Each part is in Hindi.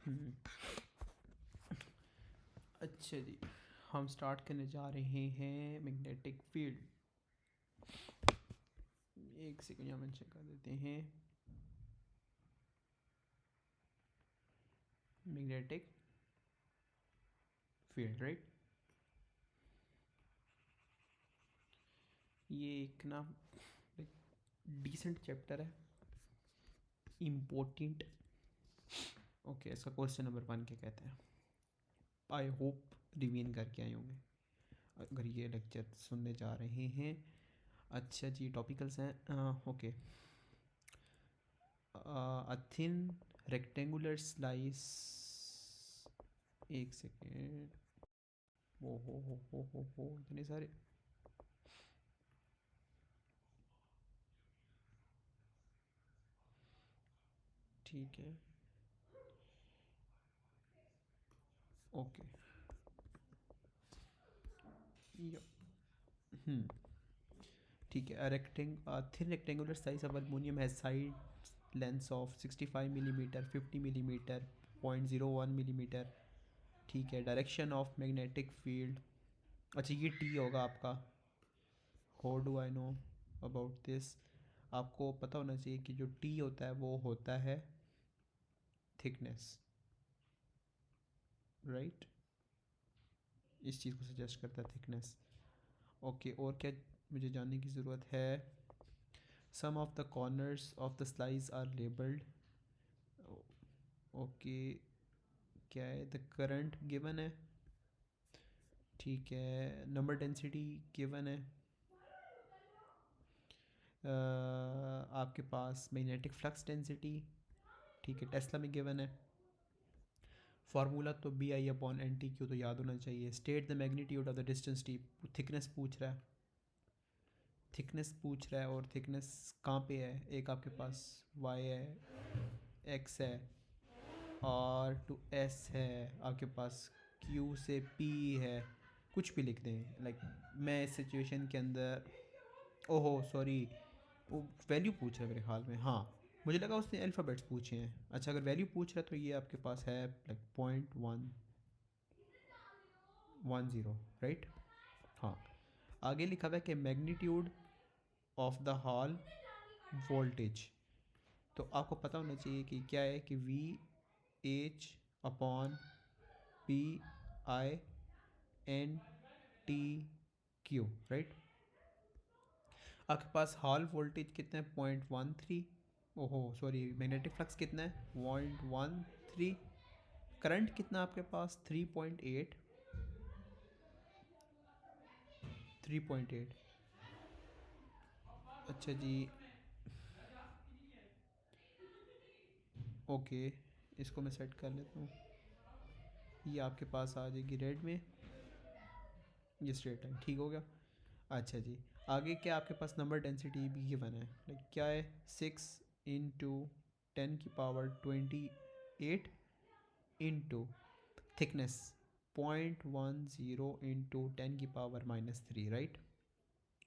हम्म, अच्छा जी, हम स्टार्ट करने जा रहे हैं मैग्नेटिक फील्ड। एक सेकंड यहाँ मेंशन कर देते हैं मैग्नेटिक फील्ड, राइट। ये एक ना डिसेंट चैप्टर है, इम्पोर्टेंट। ओके, इसका क्वेश्चन नंबर 1 क्या कहते हैं? आई होप रिवीन करके आए होंगे अगर ये लेक्चर सुनने जा रहे हैं। अच्छा जी, टॉपिकल्स हैं। Okay, a thin rectangular slice. एक सेकेंड। हो इतने सारे। ठीक है, ओके। हम्म, ठीक है। Thin rectangular size of aluminium has side lengths of 65 millimetre, 50 millimetre, 0.01 millimetre. ठीक है, डायरेक्शन ऑफ मैग्नेटिक फील्ड। अच्छा, ये टी होगा आपका। How do I know about this? आपको पता होना चाहिए कि जो टी होता है वो होता है थिकनेस, राइट। इस चीज़ को सजेस्ट करता है थिकनेस। ओके, और क्या मुझे जानने की ज़रूरत है? Some of the corners of the slice are labelled. Okay, क्या है? द करंट गिवन है, ठीक है। नंबर डेंसिटी गिवन है। आपके पास मैग्नेटिक फ्लक्स डेंसिटी, ठीक है, टेस्ला में गिवन है। फार्मूला तो B I upon N T Q तो याद होना चाहिए। State the magnitude of the distance T. Thickness पूछ रहा है, थिकनेस पूछ रहा है। और थिकनेस कहाँ पे है? एक आपके पास वाई है, एक्स है, आर टू एस है, आपके पास क्यू से पी है। कुछ भी लिख दें, लाइक मैं इस सिचुएशन के अंदर। ओहो सॉरी, वो वैल्यू पूछ रहा है मेरे ख्याल में। हाँ, मुझे लगा उसने अल्फ़ाबेट्स पूछे हैं। अच्छा, अगर वैल्यू पूछ रहा है तो ये आपके पास है लाइक 0.110, राइट। हाँ, आगे लिखा हुआ है कि magnitude of the Hall voltage. तो आपको पता होना चाहिए कि क्या है, कि V H upon P I N T Q, right. आपके पास हॉल वोल्टेज कितना है? 0.13। ओहो सॉरी, मैग्नेटिक फ्लक्स कितना है? 0.13। करंट कितना आपके पास? 3.8। 3.8। अच्छा जी, ओके, इसको मैं सेट कर लेता हूँ। ये आपके पास आ जाएगी रेड में, ये स्ट्रेट लाइन, ठीक हो गया। अच्छा जी, आगे क्या आपके पास नंबर डेंसिटी भी गिवन है, लाइक क्या है? 6 × 10⁻28 इंटू थिकनेस 0.10 इंटू 10⁻³ राइट।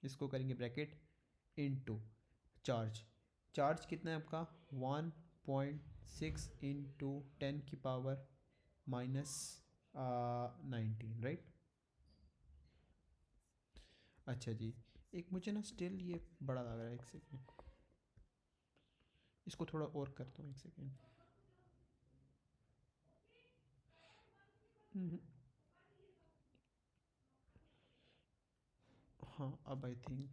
इसको करेंगे ब्रैकेट इंटू चार्ज। चार्ज कितना है आपका? 1.6 इंटू 10⁻19, राइट। अच्छा जी, एक मुझे ना स्टिल ये बड़ा लग रहा है। एक सेकेंड, इसको थोड़ा और करता हूँ। एक सेकेंड। हाँ, अब आई थिंक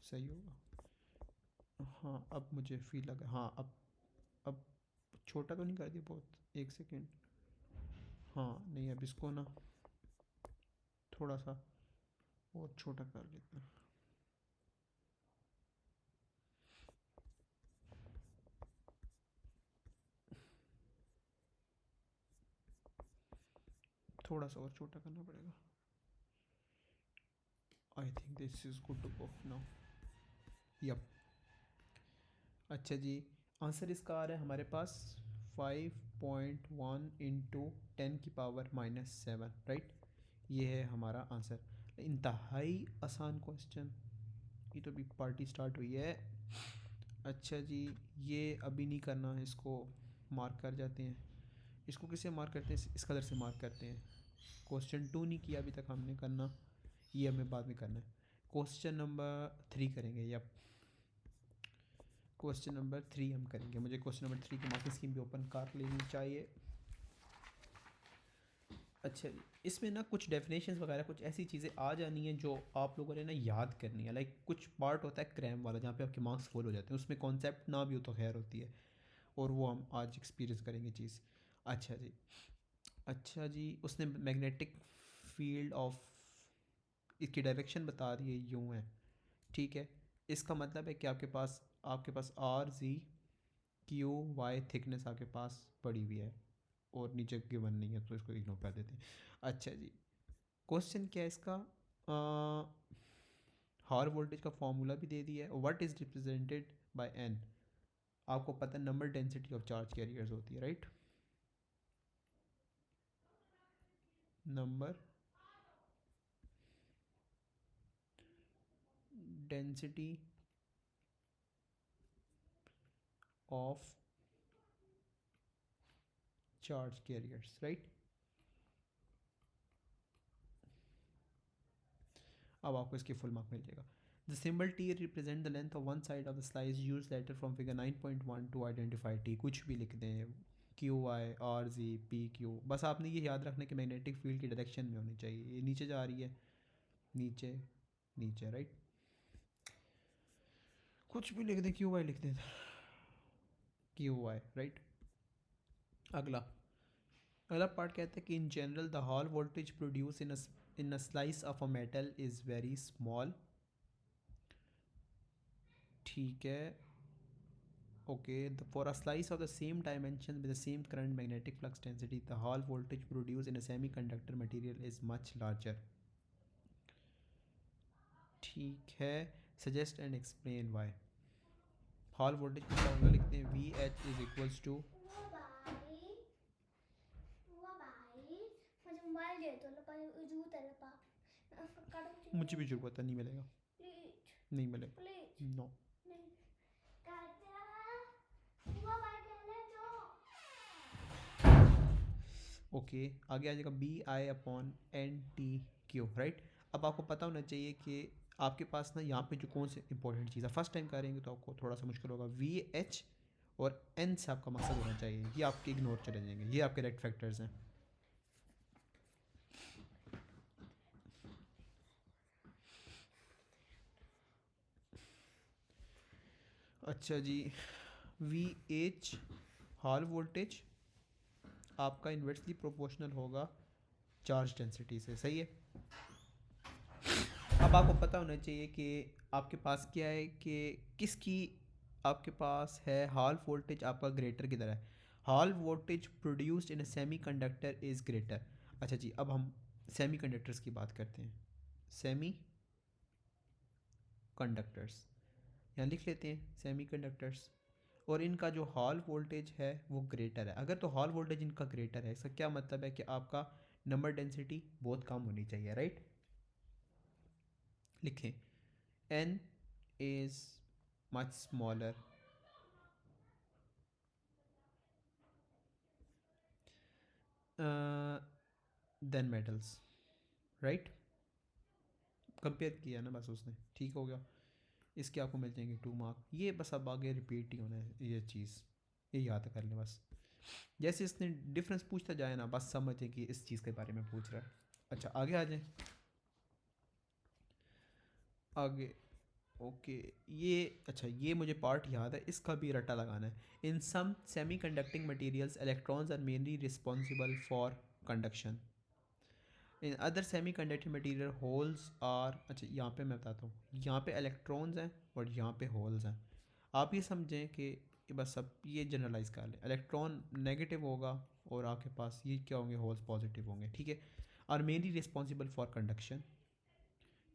सही होगा। हाँ, अब मुझे फील लगा। हाँ, अब छोटा तो नहीं कर दिया बहुत? एक सेकेंड। हाँ नहीं, अब इसको ना थोड़ा सा और छोटा कर लेते हैं। थोड़ा सा और छोटा करना पड़ेगा। I think this is good to go now. Yup. अच्छा जी, आंसर इसका आ रहा है हमारे पास 5.1 इंटू 10⁻⁻7, राइट। ये है हमारा आंसर। इंतहाई आसान क्वेश्चन। ये तो अभी पार्टी स्टार्ट हुई है। अच्छा जी, ये अभी नहीं करना, इसको मार्क कर जाते हैं। इसको किससे मार्क करते हैं? इस कलर से मार्क करते हैं। क्वेश्चन 2 नहीं किया अभी तक हमने, करना ये हमें बाद में करना है। क्वेश्चन नंबर 3 करेंगे, या क्वेश्चन नंबर 3 हम करेंगे। मुझे क्वेश्चन नंबर 3 की मार्किंग स्कीम भी ओपन कर लेनी चाहिए। अच्छा, इसमें ना कुछ डेफिनेशंस वगैरह कुछ ऐसी चीज़ें आ जानी हैं जो आप लोगों ने ना याद करनी है। लाइक कुछ पार्ट होता है क्रैम वाला जहाँ पे आपके मार्क्स फुल हो जाते हैं, उसमें कॉन्सेप्ट ना भी हो तो खैर होती है, और वो हम आज एक्सपीरियंस करेंगे चीज़। अच्छा जी, अच्छा जी, उसने मैग्नेटिक फील्ड ऑफ, इसकी डायरेक्शन बता रही है यूँ है, ठीक है। इसका मतलब है कि आपके पास R G Q Y thickness आपके पास पड़ी हुई है, और नीचे गिवन नहीं है तो इसको इग्नोर कर देते हैं। अच्छा जी, क्वेश्चन क्या है इसका? हॉर वोल्टेज का फॉर्मूला भी दे दिया है। What is represented by N? आपको पता है number density of charge carriers होती है, right? Number density of charge carriers, right? अब आपको इसकी फुल मार्क मिल जाएगा। The symbol T represent the length of one side of the slice, use letter from figure 9.1 to identify T. कुछ भी लिख दें, Q I R G P Q, बस आपने ये याद रखना कि मैग्नेटिक फील्ड की डायरेक्शन में होनी चाहिए। ये नीचे जा रही है, नीचे नीचे, राइट? कुछ भी लिख दें, क्यू आई लिख दें, क्यू आई, राइट? अगला अगला पार्ट कहता है कि in general the Hall voltage produce in a slice of a metal is very small, ठीक है। Okay, for a slice of the same dimension with the same current magnetic flux density, the Hall voltage produced in a semiconductor material is much larger. ठीक है, suggest and explain why. Hall voltage की फॉर्मूला लिखते हैं, VH is equals to, मुझे मोबाइल दे दो लपा मुझे भी जरूरत है, नहीं मिलेगा, प्लीज नहीं मिलेगा, प्लीज नो। नहीं मोबाइल ले दो। ओके, आगे आ जाएगा BI/NTQ, राइट? अब आपको पता होना चाहिए कि आपके पास ना यहाँ पे जो कौन सी इंपॉर्टेंट चीज़ है, फर्स्ट टाइम करेंगे तो आपको थोड़ा सा मुश्किल होगा। VH और N से आपका मकसद होना चाहिए, ये आपके इग्नोर चले जाएंगे, ये आपके राइट फैक्टर्स हैं। अच्छा जी, VH हॉल वोल्टेज आपका इन्वर्सली प्रोपोर्शनल होगा चार्ज डेंसिटी से, सही है। अब आपको पता होना चाहिए कि आपके पास क्या है, कि किसकी आपके पास है हॉल वोल्टेज, आपका ग्रेटर किधर है? Hall voltage produced in a semi conductor is greater. अच्छा जी, अब हम सेमी कंडक्टर्स की बात करते हैं। सेमी कंडक्टर्स यहाँ लिख लेते हैं, सेमी कंडक्टर्स, और इनका जो हॉल वोल्टेज है वो ग्रेटर है। अगर तो हॉल वोल्टेज इनका ग्रेटर है, इसका क्या मतलब है कि आपका नंबर डेंसिटी बहुत कम होनी चाहिए, राइट? लिखें, n is much smaller than metals, right? Compare किया ना बस उसने, ठीक हो गया। इसके आपको मिल जाएंगे 2 मार्क। ये बस अब आगे रिपीट ही होना है ये चीज़, ये याद कर लें बस। जैसे इसने डिफरेंस पूछता जाए ना, बस समझें कि इस चीज़ के बारे में पूछ रहा है। अच्छा, आगे आ जाए, आगे। ओके, ये अच्छा, ये मुझे पार्ट याद है, इसका भी रट्टा लगाना है। In some semi conducting materials electrons are mainly responsible for conduction, in other semi conducting material holes are, अच्छा यहाँ पे मैं बताता हूँ, यहाँ पे इलेक्ट्रॉन्स हैं और यहाँ पे होल्स हैं। आप ये समझें कि बस अब ये जनरलाइज कर लें, इलेक्ट्रॉन नेगेटिव होगा और आपके पास ये क्या होंगे, होल्स पॉजिटिव होंगे, ठीक है। Are mainly responsible for conduction,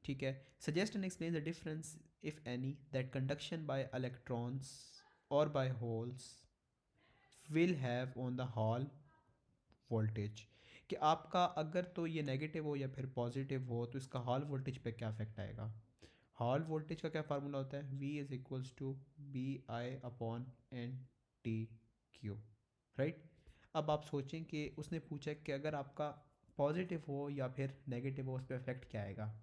ठीक है। Suggest and explain the difference if any that conduction by electrons और by holes will have on the Hall voltage, कि आपका अगर तो ये नेगेटिव हो या फिर पॉजिटिव हो तो इसका हॉल वोल्टेज पे क्या इफेक्ट आएगा। हॉल वोल्टेज का क्या फार्मूला होता है? V is equals to BI/NTQ, right? अब आप सोचें कि उसने पूछा कि अगर आपका पॉजिटिव हो या फिर नेगेटिव हो, उस पर इफेक्ट क्या आएगा।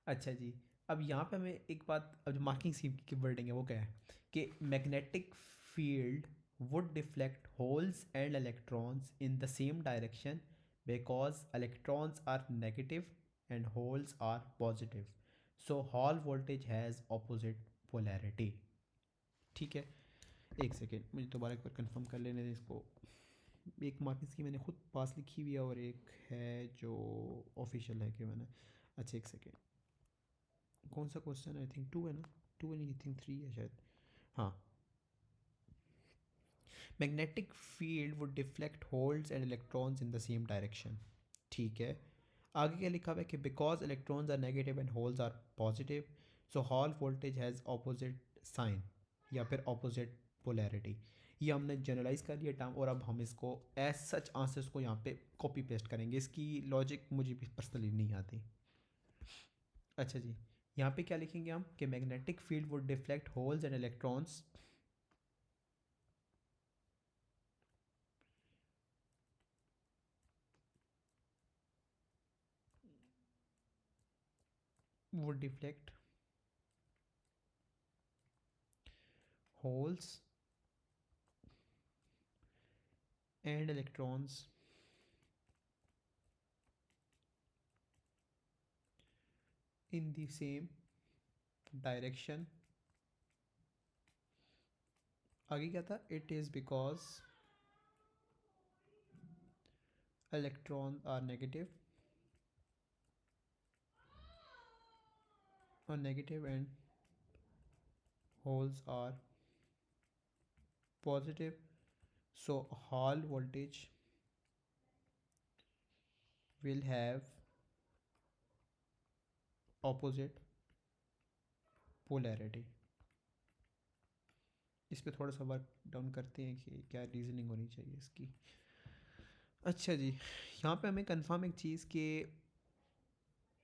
अच्छा जी, अब यहाँ पे हमें एक बात, अब जो मार्किंग स्कीम की वर्डिंग है वो क्या है कि magnetic field would deflect holes and electrons in the same direction because electrons are negative and holes are positive. So Hall voltage has opposite polarity. ठीक है, एक सेकेंड मुझे दोबारा एक बार कंफर्म कर लेने दें इसको। एक मार्किंग की मैंने खुद पास लिखी हुई है और एक है जो ऑफिशियल है कि मैंने, अच्छा एक सेकेंड, कौन सा क्वेश्चन, आई थिंक टू है ना, टू नहीं, आई थिंक थ्री है शायद। हाँ, magnetic field would deflect holes and electrons in the same direction. ठीक है, आगे क्या लिखा हुआ है कि because electrons are negative and holes are positive, so Hall voltage has opposite sign या फिर ऑपोजिट पोलैरिटी। ये हमने जनरलाइज कर लिया टर्म, और अब हम इसको एज सच आंसर्स को यहाँ पे कॉपी पेस्ट करेंगे। इसकी लॉजिक मुझे भी पर्सनली नहीं आती। अच्छा जी, यहाँ पे क्या लिखेंगे हम कि magnetic field would deflect holes and electrons would deflect holes and electrons in the same direction। आगे क्या था, it is because electrons are negative and holes are positive, so Hall voltage will have opposite polarity। इस पे थोड़ा सा वर्क डाउन करते हैं कि क्या रीजनिंग होनी चाहिए इसकी। अच्छा जी, यहाँ पे हमें कंफर्म एक चीज़ कि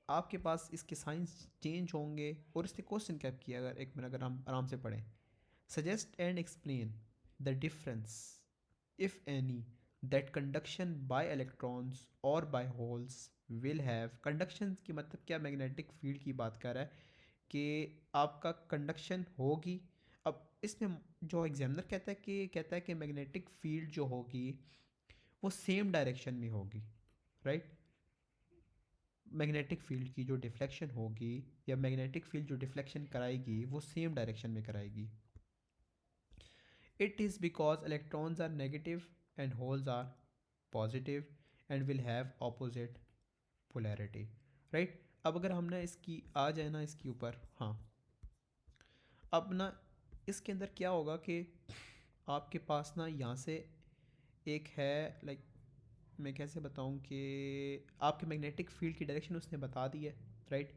आपके पास इसके साइंस चेंज होंगे, और इसने क्वेश्चन क्या किया, अगर एक मिनट अगर हम आराम से पढ़ें। Suggest and explain the difference if any that conduction by electrons or by holes will have। conduction की मतलब क्या, मैग्नेटिक फील्ड की बात कर रहा है कि आपका कंडक्शन होगी। अब इसमें जो एग्जामिनर कहता है कि मैग्नेटिक फील्ड जो होगी वो सेम डायरेक्शन में होगी, राइट। मैग्नेटिक फील्ड की जो डिफ्लेक्शन होगी या मैग्नेटिक फील्ड जो डिफ्लेक्शन कराएगी वो सेम डायरेक्शन में कराएगी। It is because electrons are negative and holes are positive and will have opposite polarity, right। अब अगर हम ना इसकी आ जाए ना इसके ऊपर, हाँ, अब ना इसके अंदर क्या होगा कि आपके पास ना यहाँ से एक है, लाइक मैं कैसे बताऊँ कि आपके मैग्नेटिक फील्ड की डायरेक्शन उसने बता दी है, राइट।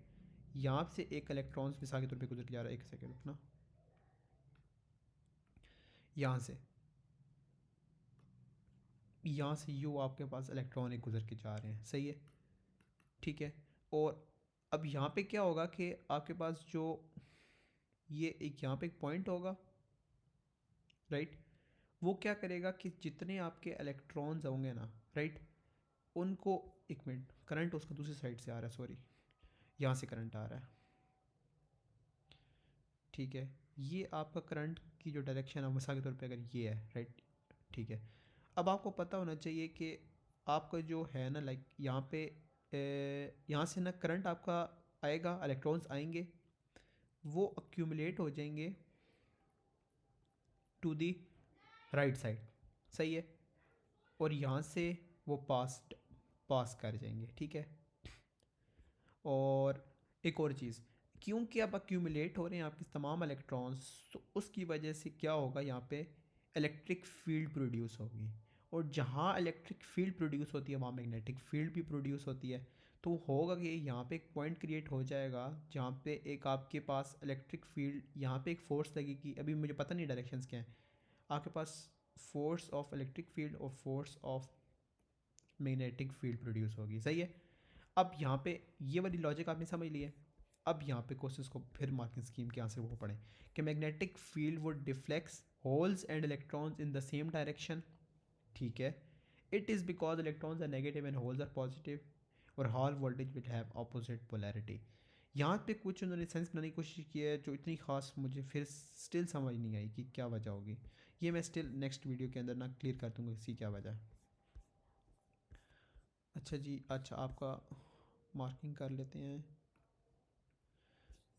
यहाँ से एक इलेक्ट्रॉन्स मिसाल के तौर पे गुजर के जा रहा है, एक सेकेंड रुकना, यहाँ से यू आपके पास इलेक्ट्रॉन एक गुजर के जा रहे हैं, सही है, ठीक है। और अब यहाँ पे क्या होगा कि आपके पास जो ये एक यहाँ पे एक पॉइंट होगा, राइट। वो क्या करेगा कि जितने आपके इलेक्ट्रॉन्स होंगे ना, राइट, उनको, एक मिनट, करंट उसका दूसरी साइड से आ रहा है, सॉरी, यहाँ से करंट आ रहा है, ठीक है। ये आपका करंट की जो डायरेक्शन है मिसाल के तौर पे अगर ये है, राइट, ठीक है। अब आपको पता होना चाहिए कि आपका जो है ना, लाइक यहाँ पे यहाँ से ना करंट आपका आएगा, इलेक्ट्रॉन्स आएंगे, वो अक्यूमुलेट हो जाएंगे टू दी राइट साइड, सही है, और यहाँ से वो पास कर जाएंगे, ठीक है। और एक और चीज़, क्योंकि अब अक्यूमुलेट हो रहे हैं आपके तमाम इलेक्ट्रॉन्स, तो उसकी वजह से क्या होगा, यहाँ पे इलेक्ट्रिक फील्ड प्रोड्यूस होगी, और जहाँ इलेक्ट्रिक फील्ड प्रोड्यूस होती है वहाँ मैग्नेटिक फील्ड भी प्रोड्यूस होती है। तो होगा कि यहाँ पे एक पॉइंट क्रिएट हो जाएगा जहाँ पे एक आपके पास इलेक्ट्रिक फील्ड, यहाँ पे एक फोर्स लगेगी, अभी मुझे पता नहीं डायरेक्शंस क्या हैं आपके पास, फोर्स ऑफ इलेक्ट्रिक फील्ड और force of magnetic field produce होगी, सही है। अब यहाँ पे ये वाली लॉजिक आपने समझ ली है। अब यहाँ पे क्वेश्चन को फिर मार्किंग स्कीम के आंसर वो पढ़ें कि magnetic field would deflects holes and electrons in the same direction, ठीक है. It is because electrons are negative and holes are positive, और Hall voltage will have opposite polarity. यहाँ पे कुछ उन्होंने सेंस बनाने की कोशिश की है जो इतनी खास मुझे फिर स्टिल समझ नहीं आई कि क्या वजह होगी. ये मैं स्टिल नेक्स्ट वीडियो के अंदर ना क्लियर कर दूँगा इसकी क्या वजह है. अच्छा जी, अच्छा आपका मार्किंग कर लेते हैं.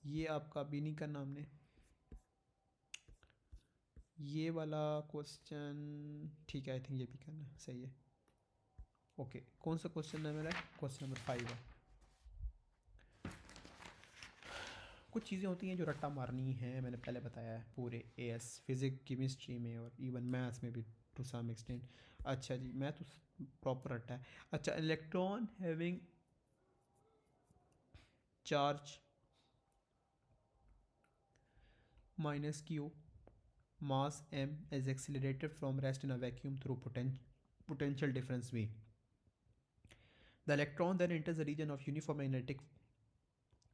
ये आपका भी नहीं करना हमने, ये वाला क्वेश्चन ठीक है, आई थिंक ये भी करना है, सही है. ओके, कौन सा क्वेश्चन है मेरा? क्वेश्चन नंबर 5 है. कुछ चीज़ें होती हैं जो रट्टा मारनी है, मैंने पहले बताया है पूरे एएस फिज़िक्स केमिस्ट्री में और इवन मैथ्स में भी टू सम एक्सटेंट. अच्छा जी, मैं तो प्रॉपर रट्टा है. अच्छा, electron having charge minus Q mass m is accelerated from rest in a vacuum through potential difference v. The electron then enters the region of uniform magnetic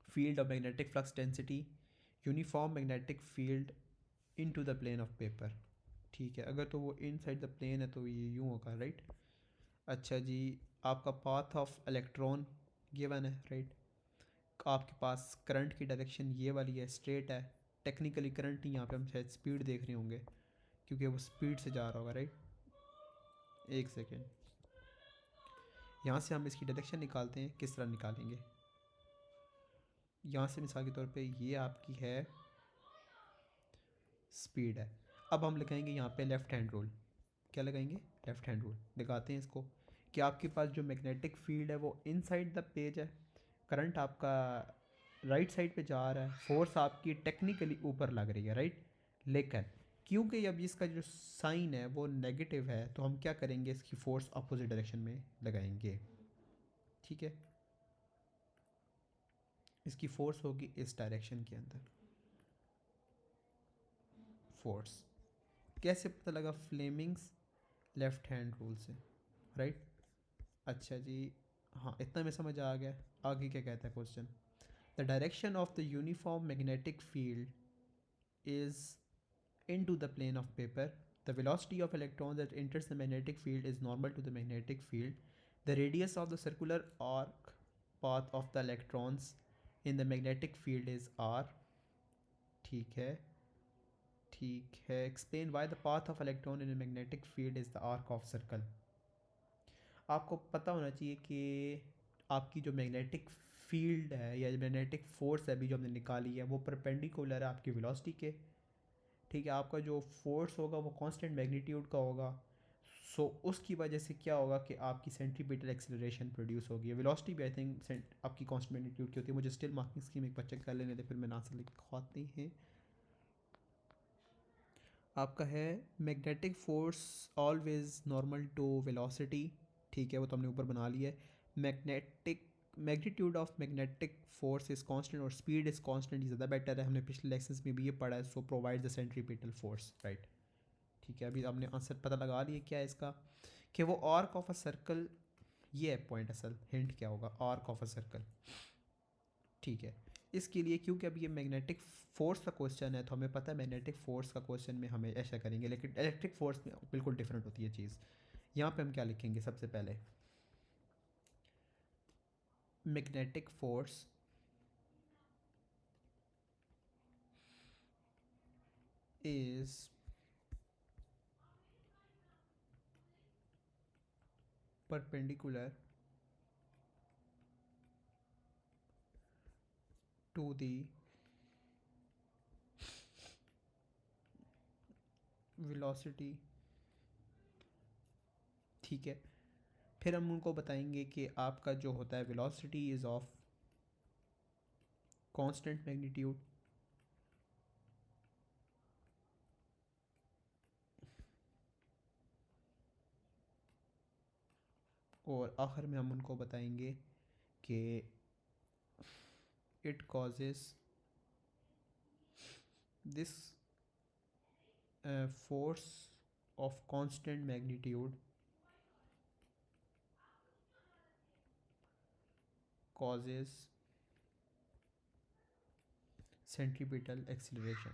field of magnetic flux density, uniform magnetic field into the plane of paper. ठीक है, अगर तो वो इनसाइड द प्लेन है तो ये यूँ होगा, राइट. अच्छा जी, आपका पाथ ऑफ इलेक्ट्रॉन गिवन है, राइट. आपके पास करंट की डायरेक्शन ये वाली है, स्ट्रेट है. टेक्निकली करंट यहाँ पे हम शायद स्पीड देख रहे होंगे क्योंकि वो स्पीड से जा रहा होगा, राइट. एक सेकेंड, यहाँ से हम इसकी डायरेक्शन निकालते हैं. किस तरह निकालेंगे? यहाँ से मिसाल के तौर पे ये आपकी है स्पीड है. अब हम लगाएंगे यहाँ पे लेफ़्ट हैंड रूल. क्या लगाएंगे? लेफ़्ट हैंड रूल लगाते हैं इसको कि आपके पास जो मैग्नेटिक फील्ड है वो इनसाइड द पेज है, करंट आपका राइट साइड पे जा रहा है, फोर्स आपकी टेक्निकली ऊपर लग रही है, राइट. लेकिन क्योंकि अब इसका जो साइन है वो नेगेटिव है तो हम क्या करेंगे, इसकी फोर्स अपोजिट डायरेक्शन में लगाएंगे. ठीक है, इसकी फोर्स होगी इस डायरेक्शन के अंदर. फोर्स कैसे पता लगा? फ्लेमिंग्स लेफ्ट हैंड रूल से, राइट. अच्छा जी, हाँ इतना में समझ आ गया. आगे क्या कहता है question? The direction of the uniform magnetic field is into the plane of paper. The velocity of electron that enters the magnetic field is normal to the magnetic field. The radius of the circular arc path of the electrons in the magnetic field is r. ठीक है, ठीक है. Explain why the path of electron in magnetic field is the arc of circle. आपको पता होना चाहिए कि आपकी जो मैग्नेटिक फील्ड है या मैग्नेटिक फोर्स है अभी जो हमने निकाली है वो परपेंडिकुलर है आपकी वेलोसिटी के. ठीक है, आपका जो फोर्स होगा वो कांस्टेंट मैग्नीट्यूड का होगा. सो उसकी वजह से क्या होगा कि आपकी सेंट्रीपिटल एक्सेलरेशन प्रोड्यूस होगी. वेलोसिटी भी आई थिंक आपकी कांस्टेंट मैग्नीट्यूड की होती है. मुझे स्टिल मार्किंग स्कीम एक बार चेक कर लेने दे, फिर मैं आंसर लिखवाते हैं. आपका है magnetic force always normal to velocity. ठीक है, वो तो हमने ऊपर बना लिया है. Magnetic magnitude of magnetic force is constant और स्पीड इज कांस्टेंट. ये ज़्यादा बेटर है, हमने पिछले लेक्चंस में भी ये पढ़ा है. So provide the centripetal force, right. ठीक है, अभी आपने आंसर पता लगा लिया क्या है इसका, कि वो आर्क ऑफ अ सर्कल. ये है पॉइंट, असल हिंट क्या होगा? Arc of a circle. ठीक है, इसके लिए क्योंकि अभी ये मैग्नेटिक फोर्स का क्वेश्चन है तो हमें पता है मैग्नेटिक फोर्स का क्वेश्चन में हमें ऐसा करेंगे, लेकिन इलेक्ट्रिक फोर्स में बिल्कुल डिफरेंट होती है चीज़. यहाँ पे हम क्या लिखेंगे? सबसे पहले magnetic force is perpendicular to the velocity. ठीक है, फिर हम उनको बताएंगे कि आपका जो होता है velocity is of constant magnitude. और आखिर में हम उनको बताएंगे कि it causes this force of constant magnitude causes centripetal acceleration.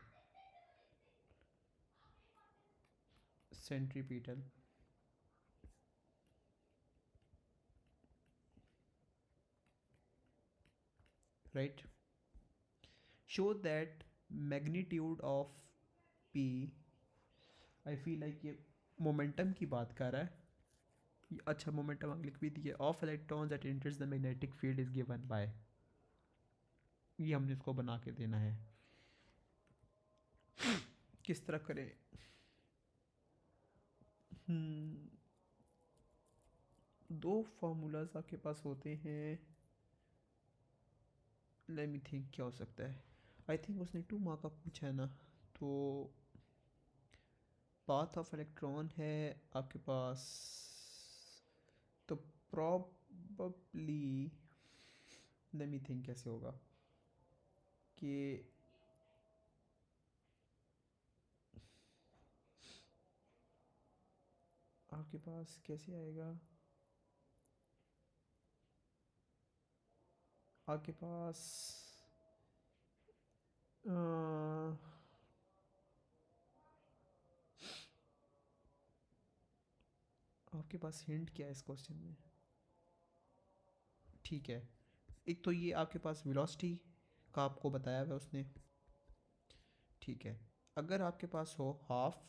centripetal, right? Show that magnitude of p, I feel like ये मोमेंटम की बात कर रहा है। अच्छा मोमेंटम लिख भी दिया, of electron that enters the magnetic field is given by, ये हमने इसको बना के देना है। किस तरह करें? दो फार्मूलाज आपके पास होते हैं, लेट मी थिंक क्या हो सकता है। आई थिंक उसने 2 मार्क का पूछा है ना, तो पाथ ऑफ इलेक्ट्रॉन है आपके पास, तो प्रॉबली लेट मी थिंक कैसे होगा कि आपके पास कैसे आएगा, आपके पास आपके पास हिंट क्या है इस क्वेश्चन में? ठीक है, एक तो ये आपके पास वेलोसिटी का आपको बताया हुआ है उसने, ठीक है। अगर आपके पास हो हाफ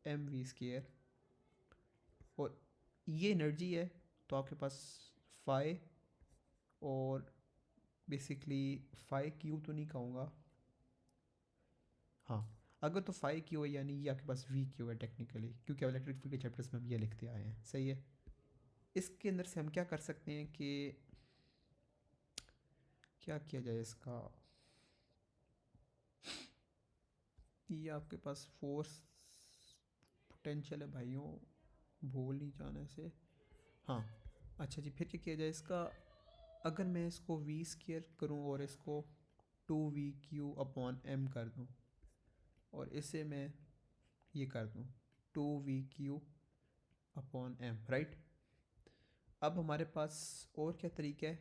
एम वी स्केयर और ये एनर्जी है, तो आपके पास फाई, और बेसिकली फाई क्यू तो नहीं कहूँगा, हाँ अगर तो फाई क्यू है यानी ये आपके पास वी क्यू है टेक्निकली, क्योंकि इलेक्ट्रिक फील्ड के चैप्टर्स में हम ये लिखते आए हैं, सही है। इसके अंदर से हम क्या कर सकते हैं कि क्या किया जाए इसका, ये आपके पास फोर्स पोटेंशियल है भाइयों, भूल नहीं जाने से। हाँ अच्छा जी, फिर क्या किया जाए इसका, अगर मैं इसको वी स्केयर करूँ और इसको 2 v/m कर दूँ, और इसे मैं ये कर दूँ 2 v/m, राइट। अब हमारे पास और क्या तरीका है,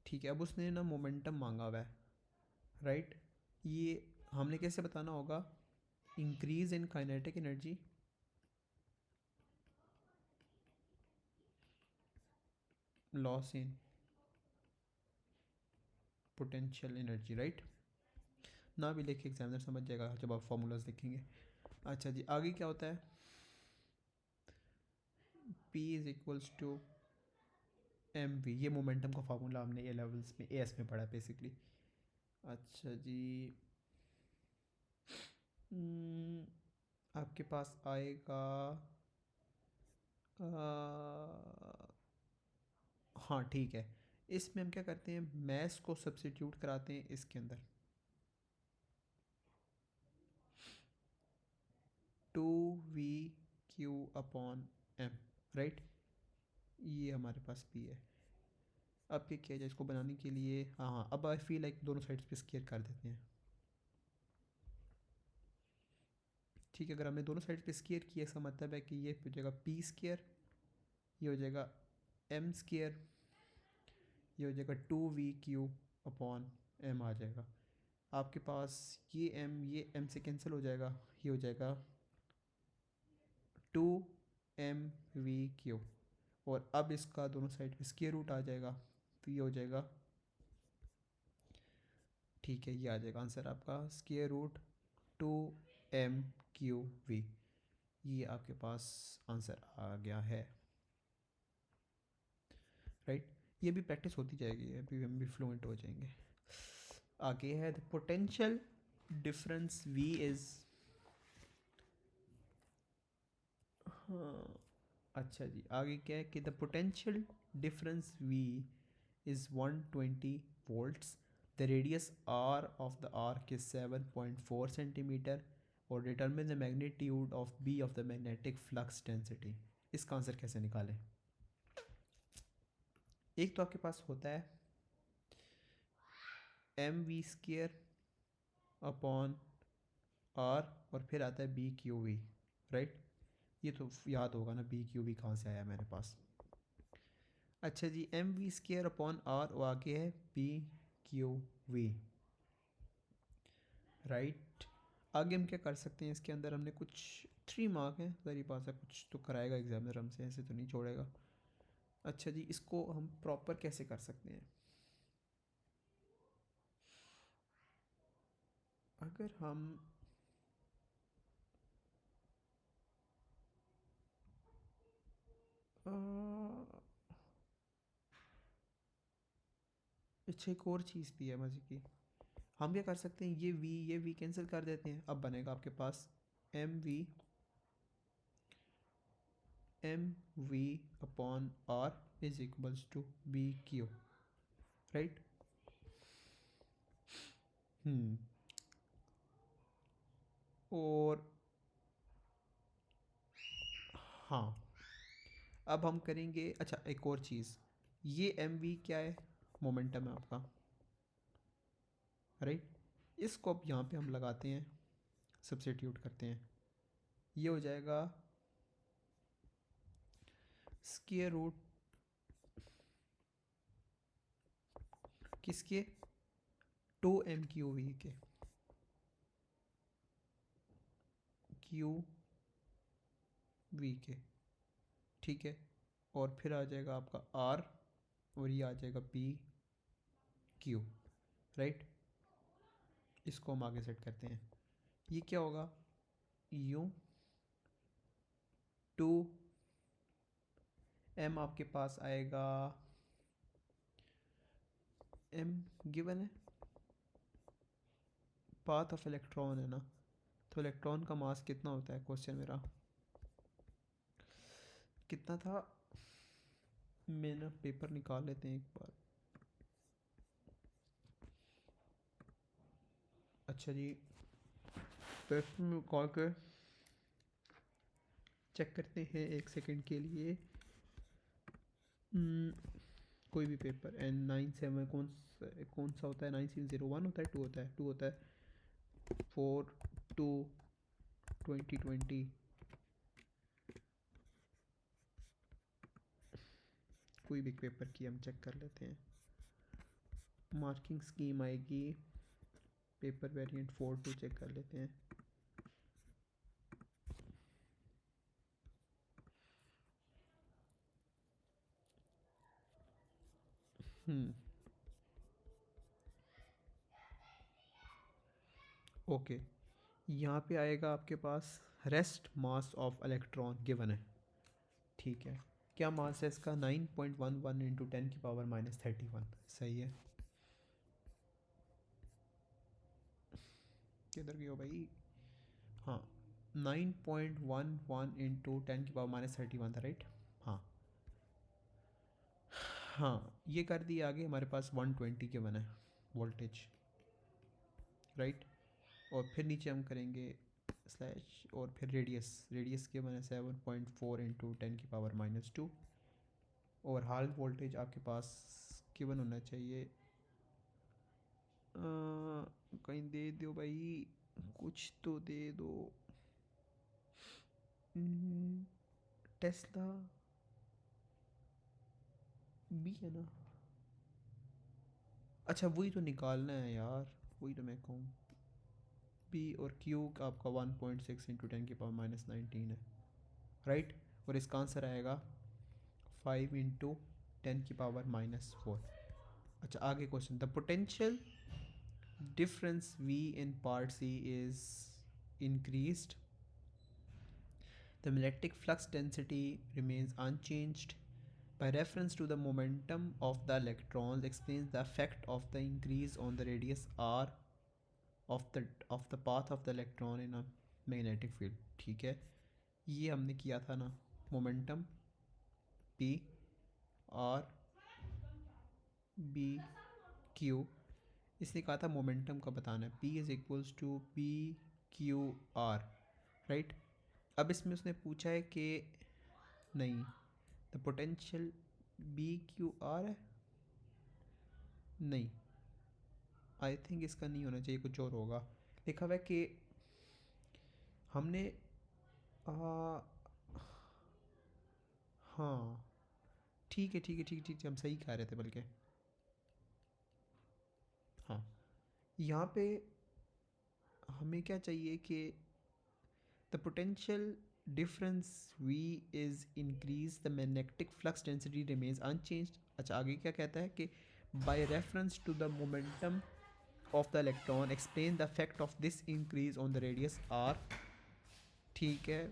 ठीक है। अब उसने ना मोमेंटम मांगा हुआ है, राइट। ये हमने कैसे बताना होगा, increase in kinetic energy loss in potential energy, right. ना भी लेके एग्जामिनर समझ जाएगा जब आप फॉर्मूलाज लिखेंगे। अच्छा जी, आगे क्या होता है, P is equals to M V, ये मोमेंटम का फार्मूला हमने ए लेवल्स में ए एस में पढ़ा है बेसिकली। अच्छा जी, आपके पास आएगा हाँ ठीक है, इसमें हम क्या करते हैं, मैस को सब्सिट्यूट कराते हैं इसके अंदर, 2 v/m, राइट। ये हमारे पास पी है। अब क्या किया जाए इसको बनाने के लिए, हाँ हाँ, अब आई फील लाइक दोनों साइड्स पे स्केयर कर देते हैं, ठीक है। अगर हमने दोनों साइड पे स्केयर किया, इसका मतलब है कि ये हो जाएगा पी स्केयर, ये हो जाएगा एम स्केयर, ये हो जाएगा 2 v/m आ जाएगा आपके पास। ये एम से कैंसिल हो जाएगा, ये हो जाएगा 2 m/v/q, और अब इसका दोनों साइड पे स्केयर रूट आ जाएगा, तो ये हो जाएगा, ठीक है, ये आ जाएगा आंसर आपका स्केयर रूट 2 m/q/v, ये आपके पास आंसर आ गया है, राइट। ये भी प्रैक्टिस होती जाएगी, अभी हम भी फ्लुएंट हो जाएंगे। आगे है the potential difference V is, हाँ अच्छा जी, आगे क्या है कि the potential difference V is 120 volts, the radius R of the arc is 7.4 centimetre, और determine the magnitude of B of the magnetic flux density. इसका आंसर कैसे निकालें? एक तो आपके पास होता है mv² अपॉन R, और फिर आता है BQV, राइट। ये तो याद होगा ना BQV कहाँ से आया मेरे पास। अच्छा जी, mv² अपॉन R और आगे है BQV, राइट। आगे हम क्या कर सकते हैं, इसके अंदर हमने कुछ 3 मार्क हैं, ज़री पास है, कुछ तो कराएगा एग्जामिनर हमसे, ऐसे तो नहीं छोड़ेगा। अच्छा जी, इसको हम प्रॉपर कैसे कर सकते हैं? अगर हम अ, अच्छा एक और चीज़ भी है मज़े की, हम क्या कर सकते हैं, ये वी कैंसिल कर देते हैं। अब बनेगा आपके पास M V upon R is equals to B Q, right. और हाँ, अब हम करेंगे, अच्छा एक और चीज़, ये एम वी क्या है, मोमेंटम है आपका, राइट। इसको अब यहाँ पे हम लगाते हैं, सब्स्टिट्यूट करते हैं, ये हो जाएगा स्क्वायर रूट किसके, 2m³ के, क्यू वी के, ठीक है। और फिर आ जाएगा आपका आर, और ये आ जाएगा पी क्यू, राइट। इसको हम आगे सेट करते हैं, ये क्या होगा, यू 2m आपके पास आएगा, m गिवन है, पाथ ऑफ इलेक्ट्रॉन है ना, तो इलेक्ट्रॉन का मास कितना होता है, क्वेश्चन मेरा कितना था, मैं ना पेपर निकाल लेते हैं एक बार। अच्छा जी, पेपर में निकाल के चेक करते हैं एक सेकंड के लिए। कोई भी पेपर N97 कौन सा होता है, 9701 होता है, 2 होता है, 2 होता है, 4/2/2020, कोई भी पेपर की हम चेक कर लेते हैं। मार्किंग स्कीम आएगी, पेपर वेरिएंट 4/2 चेक कर लेते हैं। ओके, यहाँ पे आएगा आपके पास rest mass of electron given है, ठीक है। क्या मास है इसका, 9.11 इंटू 10⁻31, सही है। किधर गए हो भाई, हाँ 9.11 इंटू 10⁻31 था, राइट। हाँ हाँ, ये कर दिया, आगे हमारे पास 120 के बना है वोल्टेज, राइट। और फिर नीचे हम करेंगे स्लैश, और फिर रेडियस के बने 7.4 इंटू 10⁻², और हाल वोल्टेज आपके पास गिवन होना चाहिए, कहीं दे दो भाई, कुछ तो दे दो, टेस्ला बी है ना, अच्छा वही तो निकालना है यार, वही तो मैं कहूँ, पी और क्यू का आपका 1.6 इंटू 10⁻19 है, राइट। और इसका आंसर आएगा 5 इंटू 10⁻⁻4। अच्छा आगे question, the potential difference V in part C is increased, the magnetic flux density remains unchanged. By reference to the momentum of the electrons, explains the effect of the increase on the radius r of the path of the electron in a magnetic field, ठीक है। ये हमने किया था ना, momentum P R B Q, इसने कहा था मोमेंटम का बताना है, P is equals to P Q R, right. अब इसमें उसने पूछा है कि नहीं, the potential B Q R है, नहीं आई थिंक इसका नहीं होना चाहिए, कुछ और होगा। लिखा हुआ है कि हमने आ, हाँ ठीक है ठीक है ठीक है ठीक है, हम सही कह रहे थे बल्कि, हाँ यहाँ पे, हमें क्या चाहिए कि the potential difference V is increase the magnetic flux density remains unchanged. अच्छा आगे क्या कहता है कि by reference to the momentum of the electron explain the effect of this increase on the radius R। ठीक है।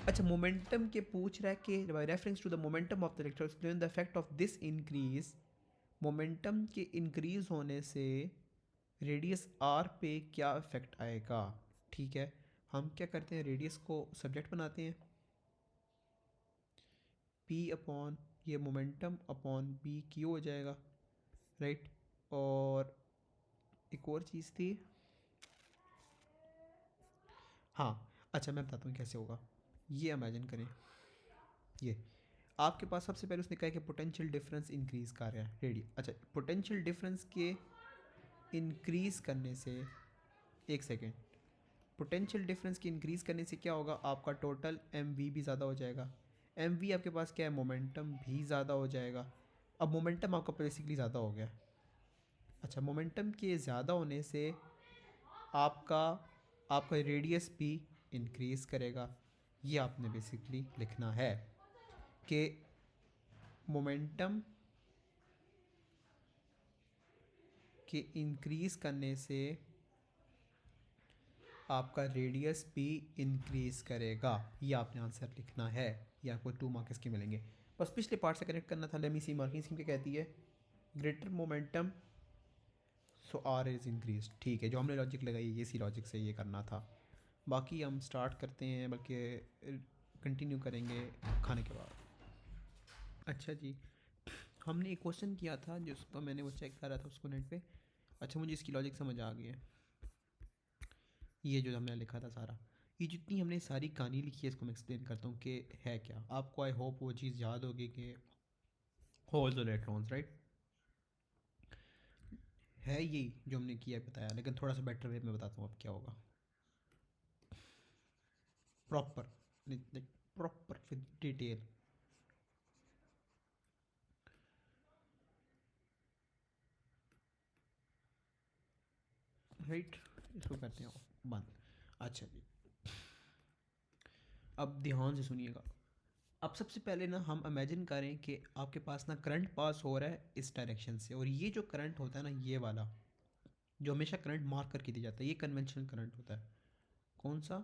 अच्छा मोमेंटम के पूछ रहा है कि by reference to the momentum of the electron explain the effect of this increase. Momentum के इंक्रीज होने से रेडियस R पे क्या इफेक्ट आएगा। ठीक है, हम क्या करते हैं, रेडियस को सब्जेक्ट बनाते हैं, P अपॉन ये मोमेंटम अपॉन B क्यू हो जाएगा, राइट। और एक और चीज़ थी, हाँ अच्छा मैं बताता हूँ कैसे होगा। ये इमेजिन करें, ये आपके पास सबसे पहले उसने कहा कि पोटेंशियल डिफरेंस इंक्रीज कर रहा है रेडियस। अच्छा पोटेंशियल डिफरेंस के इंक्रीज करने से, एक सेकेंड, पोटेंशियल डिफरेंस की इंक्रीज़ करने से क्या होगा, आपका टोटल एम वी भी ज़्यादा हो जाएगा। एम वी आपके पास क्या है, मोमेंटम भी ज़्यादा हो जाएगा। अब मोमेंटम आपका बेसिकली ज़्यादा हो गया। अच्छा मोमेंटम के ज़्यादा होने से आपका आपका रेडियस भी इंक्रीज़ करेगा। ये आपने बेसिकली लिखना है कि मोमेंटम के इंक्रीज़ करने से आपका रेडियस भी इंक्रीज़ करेगा। ये आपने आंसर लिखना है, ये आपको 2 मार्क्स के मिलेंगे। बस पिछले पार्ट से कनेक्ट करना था। लेमी सी मार्किंग स्कीम क्या कहती है, greater momentum so R is increase. ठीक है, जो हमने लॉजिक लगाई ये इसी लॉजिक से ये करना था। बाकी हम स्टार्ट करते हैं, बल्कि कंटिन्यू करेंगे खाने के बाद। अच्छा जी, हमने एक क्वेश्चन किया था जिसको मैंने वो चेक करा था उसको नेट पे। अच्छा मुझे इसकी लॉजिक समझ आ गई है। ये जो हमने लिखा था सारा, ये जितनी हमने सारी कहानी लिखी है इसको मैं एक्सप्लेन करता हूँ कि है क्या। आपको आई होप वो चीज़ याद होगी कि होल्स और इलेक्ट्रॉन्स, राइट, है यही जो हमने किया बताया, लेकिन थोड़ा सा बेटर वे में बताता हूँ अब क्या होगा। Proper, like proper with detail, right. इसको करते हैं बंद। अच्छा जी, अब ध्यान से सुनिएगा। अब सबसे पहले ना हम इमेजिन करें कि आपके पास ना करंट पास हो रहा है इस डायरेक्शन से, और ये जो करंट होता है ना, ये वाला जो हमेशा करंट मार्क करके दिया जाता है, ये कन्वेंशनल करंट होता है। कौन सा,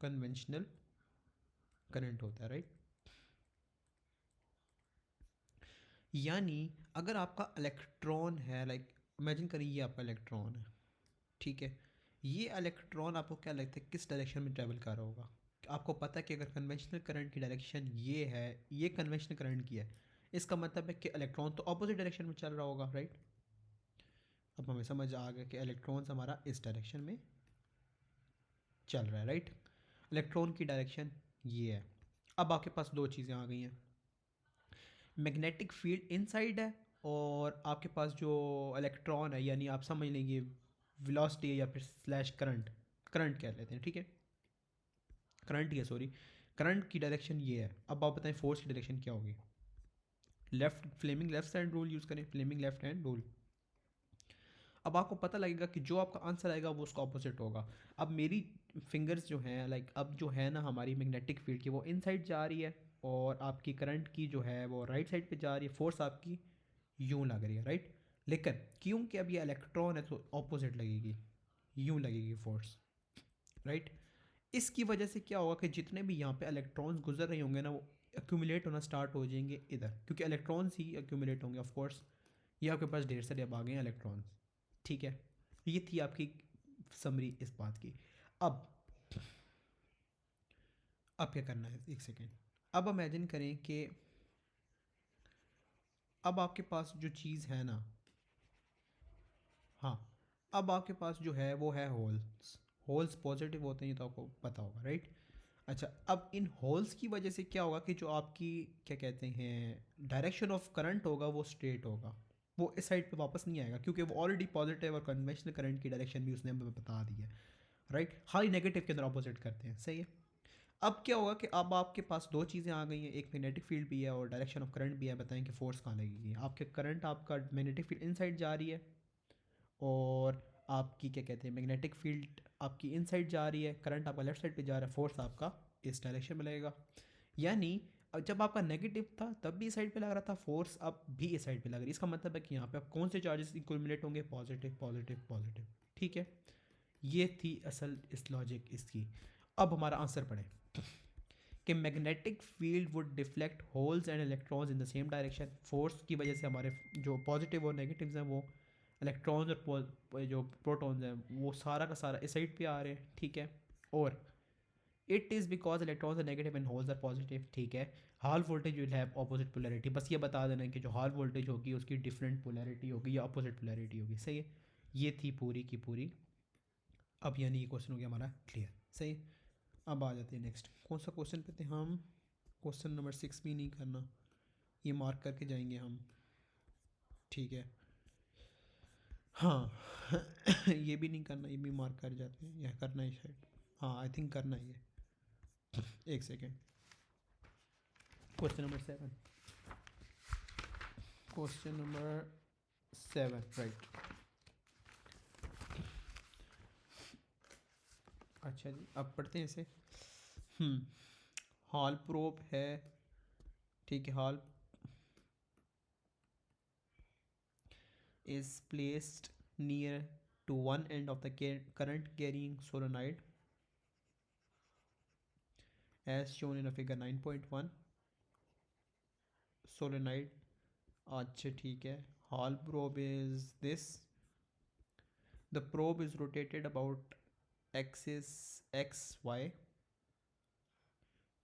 कन्वेंशनल करंट होता है, राइट। यानी अगर आपका इलेक्ट्रॉन है, लाइक इमेजिन करिए ये आपका इलेक्ट्रॉन है, ठीक है। ये इलेक्ट्रॉन आपको क्या लगता है किस डायरेक्शन में ट्रैवल कर रहा होगा। आपको पता है कि अगर कन्वेंशनल करंट की डायरेक्शन ये है, ये कन्वेंशनल करंट की है, इसका मतलब है कि इलेक्ट्रॉन तो अपोजिट डायरेक्शन में चल रहा होगा, राइट। अब हमें समझ आ गया कि इलेक्ट्रॉन हमारा इस डायरेक्शन में चल रहा है, राइट। इलेक्ट्रॉन की डायरेक्शन ये है। अब आपके पास दो चीज़ें आ गई हैं, मैग्नेटिक फील्ड इनसाइड है, और आपके पास जो इलेक्ट्रॉन है, यानी आप समझ लेंगे वेलोसिटी है या फिर स्लैश करंट, करंट कह लेते हैं, ठीक है, करंट ही है, सॉरी, करंट की डायरेक्शन ये है। अब आप बताएं फोर्स की डायरेक्शन क्या होगी। Left, Fleming left hand rule use करें, फ्लेमिंग लेफ्ट हैंड रूल। अब आपको पता लगेगा कि जो आपका आंसर आएगा वो उसका ऑपोजिट होगा। अब मेरी फिंगर्स जो हैं, लाइक अब जो है ना हमारी मैग्नेटिक फील्ड की, वो इनसाइड जा रही है, और आपकी करंट की जो है वो राइट साइड पे जा रही है। फोर्स आपकी यूँ लग रही है, राइट। लेकिन क्योंकि अब ये इलेक्ट्रॉन है तो ऑपोजिट लगेगी, यूँ लगेगी फोर्स, राइट। इसकी वजह से क्या होगा कि जितने भी यहाँ पे इलेक्ट्रॉन्स गुजर रहे होंगे ना, वो एक्यूमुलेट होना स्टार्ट हो जाएंगे इधर, क्योंकि इलेक्ट्रॉन्स ही एक्यूमुलेट होंगे ऑफ कोर्स। ये आपके पास ढेर सारे अब आ गए हैं इलेक्ट्रॉन्स, ठीक है। ये थी आपकी समरी इस बात की। अब अब क्या करना है, एक सेकेंड। अब इमेजिन करें कि अब आपके पास जो चीज़ है ना, हाँ, अब आपके पास जो है वो है होल्स। होल्स पॉजिटिव होते हैं, ये तो आपको पता होगा, राइट। अच्छा अब इन होल्स की वजह से क्या होगा कि जो आपकी क्या कहते हैं डायरेक्शन ऑफ करंट होगा वो स्ट्रेट होगा, वो इस साइड पे वापस नहीं आएगा, क्योंकि वो ऑलरेडी पॉजिटिव और कन्वेंशनल करंट की डायरेक्शन भी उसने हमें बता दी है, राइट। हाई नेगेटिव के अंदर अपोजिट करते हैं, सही है। अब क्या होगा कि अब आपके पास दो चीज़ें आ गई हैं, एक मैग्नेटिक फील्ड भी है और डायरेक्शन ऑफ करंट भी है। बताएं कि फोर्स कहाँ लगेगी। आपके करंट, आपका मैग्नेटिक फील्ड इनसाइड जा रही है, और आपकी क्या कहते हैं मैग्नेटिक फील्ड आपकी इन साइड जा रही है, करंट आपका लेफ्ट साइड पे जा रहा है, फोर्स आपका इस डायरेक्शन में लगेगा। यानी जब आपका नेगेटिव था तब भी इस साइड पे लग रहा था फोर्स, अब भी इस साइड पे लग रही है। इसका मतलब है कि यहाँ पे अब कौन से चार्जेस इक्विमुलेट होंगे, पॉजिटिव पॉजिटिव पॉजिटिव। ठीक है, ये थी असल इस लॉजिक इसकी। अब हमारा आंसर पढ़े कि magnetic field would deflect holes and electrons in the same direction. Force की वजह से हमारे जो पॉजिटिव और नेगेटिव्स हैं वो इलेक्ट्रॉन्स और जो प्रोटॉन्स हैं वो सारा का सारा इस साइड पे आ रहे हैं। ठीक है, और it is because electrons are negative and holes are positive. ठीक है, Hall voltage will have opposite polarity. बस ये बता देना कि जो हॉल वोल्टेज होगी उसकी डिफरेंट पोलैरिटी होगी या अपोजिट पोलैरिटी होगी। सही है, ये थी पूरी की पूरी। अब यानी ये क्वेश्चन हो गया हमारा क्लियर। सही, अब आ जाते हैं नेक्स्ट। कौन सा क्वेश्चन पे थे हम? क्वेश्चन नंबर 6 भी नहीं करना, ये मार्क करके जाएंगे हम। ठीक है, हाँ ये भी नहीं करना, ये भी मार्क कर जाते हैं, यह करना है शायद। हाँ आई थिंक करना ही है। एक second, question number 7, question number 7 right. अच्छा जी, अब पढ़ते हैं इसे। हॉल प्रोब है। ठीक है, hall is placed near to one end of the current carrying solenoid as shown in a figure 9.1 solenoid। अच्छा ठीक है, hall probe is this, the probe is rotated about axis xy।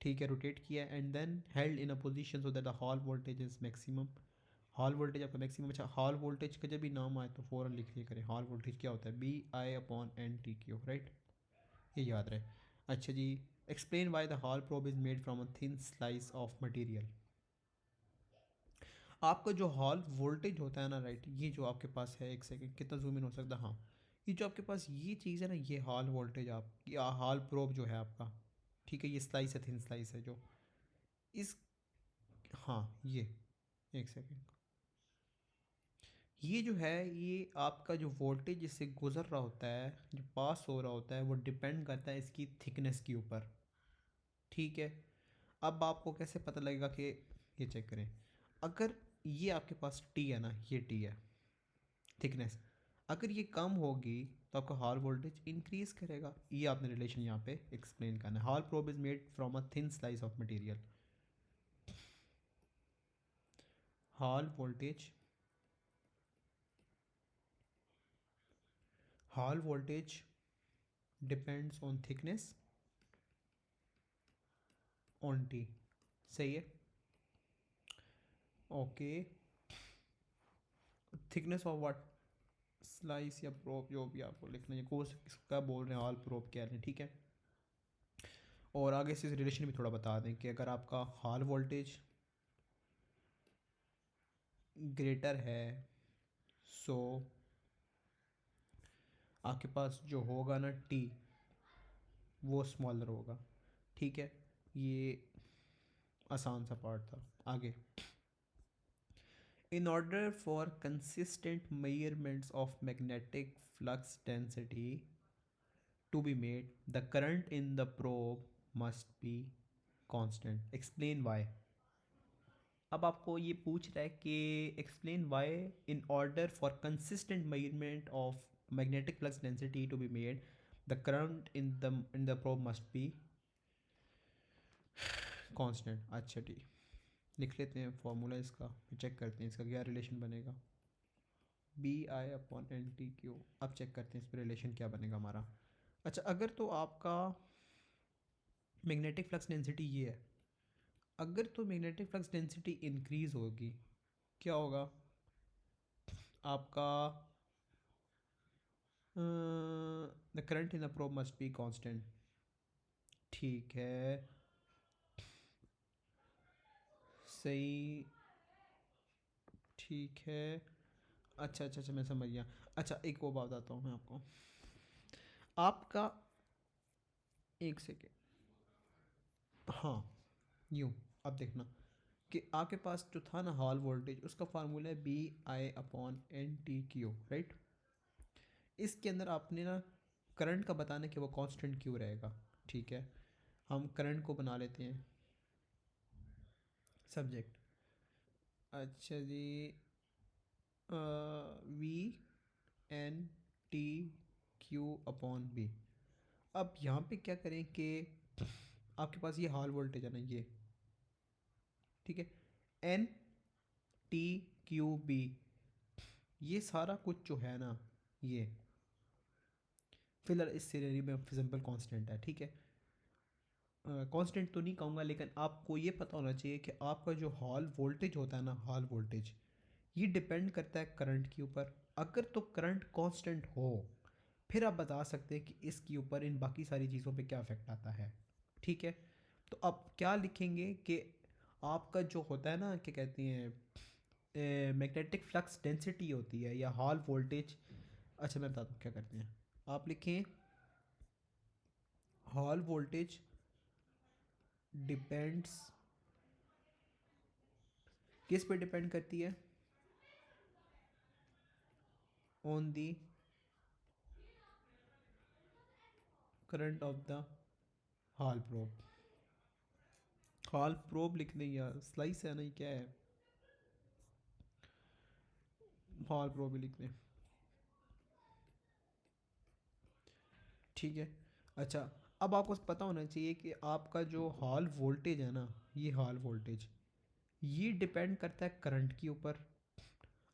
ठीक है, रोटेट किया and then held in a position so that the Hall voltage is maximum. Hall voltage आपका मैक्सिमम। अच्छा, हॉल वोल्टेज का जब भी नाम आए तो फ़ौरन लिख लिया करें, हॉल वोल्टेज क्या होता है, B I upon N T Q right, ये याद रहे। अच्छा जी, explain why the Hall probe is made from a thin slice of material. आपका जो हॉल वोल्टेज होता है ना राइट, ये जो आपके पास है, एक सेकेंड कितना जूम इन हो सकता है, हाँ ये जो आपके पास ये चीज़ है ना, ये हॉल वोल्टेज आप या हॉल प्रोब जो है आपका। ठीक है, ये स्लाइस है, थिन स्लाइस है जो इस, हाँ ये एक सेकेंड, ये जो है ये आपका जो वोल्टेज इससे गुजर रहा होता है, जो पास हो रहा होता है, वो डिपेंड करता है इसकी थिकनेस के ऊपर। ठीक है, अब आपको कैसे पता लगेगा कि, ये चेक करें, अगर ये आपके पास टी है ना, ये टी है थिकनेस, अगर ये कम होगी तो आपका हॉल वोल्टेज इंक्रीज करेगा। ये आपने रिलेशन यहाँ पे एक्सप्लेन करना है। Hall probe is made from a thin slice of material. Hall voltage, hall voltage depends on thickness on T. सही है, okay, thickness of what, slice या प्रोब जो भी आपको लिखना है, कोर्स इसका बोल रहे हैं, हॉल प्रोब कह रहे हैं। ठीक है, और आगे से इस रिलेशन भी थोड़ा बता दें कि अगर आपका हॉल वोल्टेज ग्रेटर है सो आपके पास जो होगा ना टी वो स्मॉलर होगा। ठीक है, ये आसान सा पार्ट था। आगे, in order for consistent measurements of magnetic flux density to be made, the current in the probe must be constant, explain why। अब आपको ये पूछ रहा है कि explain why in order for consistent measurement of magnetic flux density to be made the current in the probe must be constant. अच्छा ठीक, लिख लेते हैं फॉर्मूला इसका, चेक करते हैं इसका क्या रिलेशन बनेगा, B I upon N T Q. अब चेक करते हैं इस पर रिलेशन क्या बनेगा हमारा। अच्छा, अगर तो आपका मैग्नेटिक फ्लक्स डेंसिटी ये है, अगर तो मैग्नेटिक फ्लक्स डेंसिटी इंक्रीज होगी, क्या होगा आपका, the current in the probe must be constant. ठीक है, सही, ठीक है। अच्छा अच्छा अच्छा, मैं समझ गया। अच्छा, एक वो बात बताता हूँ मैं आपको, आपका एक सेकेंड, हाँ यूँ, अब देखना कि आपके पास जो था ना हॉल वोल्टेज, उसका फार्मूला है B I upon N T Q right. इसके अंदर आपने ना करंट का बताना कि वो कांस्टेंट क्यों रहेगा। ठीक है, हम करंट को बना लेते हैं सब्जेक्ट। अच्छा जी, V N T Q upon B. अब यहाँ पे क्या करें कि आपके पास ये हॉल वोल्टेज है ना ये, ठीक है, एन टी क्यू बी, ये सारा कुछ जो है ना ये फिलहाल इस सिनेरियो में सिंपल कांस्टेंट है। ठीक है, कांस्टेंट तो नहीं कहूँगा, लेकिन आपको ये पता होना चाहिए कि आपका जो हॉल वोल्टेज होता है ना, हॉल वोल्टेज, ये डिपेंड करता है करंट के ऊपर। अगर तो करंट कांस्टेंट हो फिर आप बता सकते हैं कि इसके ऊपर इन बाकी सारी चीज़ों पे क्या इफेक्ट आता है। ठीक है, तो अब क्या लिखेंगे कि आपका जो होता है ना, क्या कहते हैं, मैग्नेटिक फ्लक्स डेंसिटी होती है या हॉल वोल्टेज। अच्छा मैं बताता हूँ क्या करते हैं, आप लिखें हॉल वोल्टेज डिपेंड्स, किस पे डिपेंड करती है, on the current of the Hall probe. Hall probe लिख दें या स्लाइस है ना, ये क्या है, हॉल प्रोब ही लिख दें। ठीक है, अच्छा अब आपको पता होना चाहिए कि आपका जो हॉल वोल्टेज है ना, ये हॉल वोल्टेज ये डिपेंड करता है करंट के ऊपर।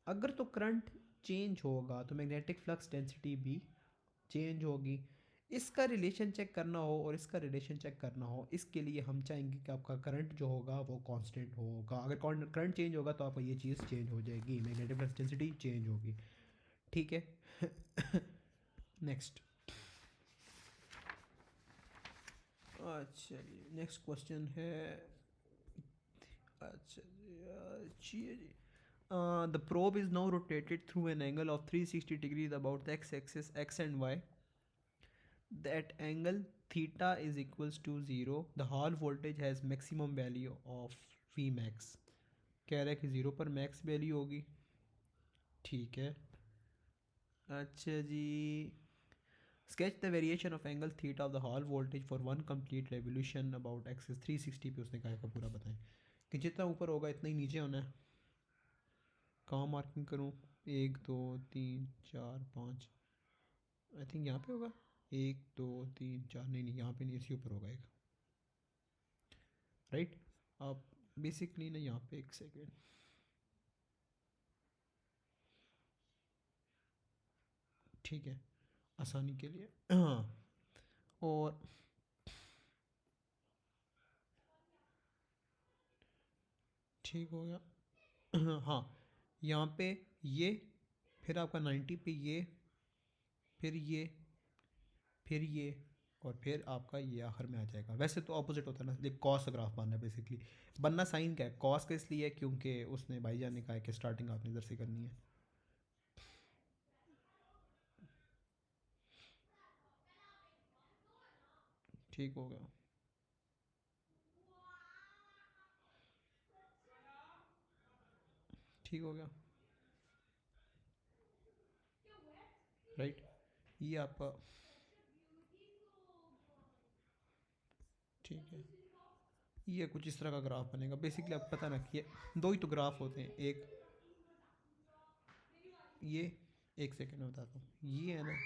अगर तो करंट चेंज होगा तो मैग्नेटिक फ्लक्स डेंसिटी भी चेंज होगी। इसका रिलेशन चेक करना हो और इसका रिलेशन चेक करना हो, इसके लिए हम चाहेंगे कि आपका करंट जो होगा वो कांस्टेंट होगा। अगर करंट चेंज होगा तो आपका ये चीज़ चेंज हो जाएगी, मैग्नेटिक फ्लक्स डेंसिटी चेंज होगी। ठीक है, नेक्स्ट। अच्छा जी, नेक्स्ट क्वेश्चन है, अच्छा जी, the probe is now rotated through an angle of 360 degrees about the x-axis x and y. That angle theta is equals to 0. The hall voltage has maximum value of V max. कह रहा है कि 0 पर मैक्स वैल्यू होगी। ठीक है, अच्छा जी, sketch the variation of angle theta of the hall voltage for one complete revolution about axis 360 पे उसने कहा पूरा बताएं कि जितना ऊपर होगा इतना ही नीचे होना है। कहाँ मार्किंग करूँ, 1 2 3 4 5, आई थिंक यहाँ पे होगा, 1 2 3 4, नहीं नहीं यहाँ पे नहीं, इसी ऊपर होगा एक, राइट। आप बेसिकली ना यहाँ पे एक सेकेंड, ठीक है आसानी के लिए, हाँ, और ठीक हो गया। हाँ, यहाँ पे ये, फिर आपका 90 पे ये, फिर ये, फिर ये, और फिर आपका ये आखिर में आ जाएगा। वैसे तो ऑपोजिट होता है ना, इसलिए कॉस का ग्राफ बनना है बेसिकली। बनना साइन का है, कॉस का इसलिए है क्योंकि उसने भाईजान ने कहा है कि स्टार्टिंग आपने इधर से करनी है। ठीक हो गया, ठीक हो गया, राइट। ये आपका, ठीक है, ये कुछ इस तरह का ग्राफ बनेगा बेसिकली। आपको पता ना कि ये दो ही तो ग्राफ होते हैं, एक ये, एक सेकेंड में बताता हूँ, ये है ना,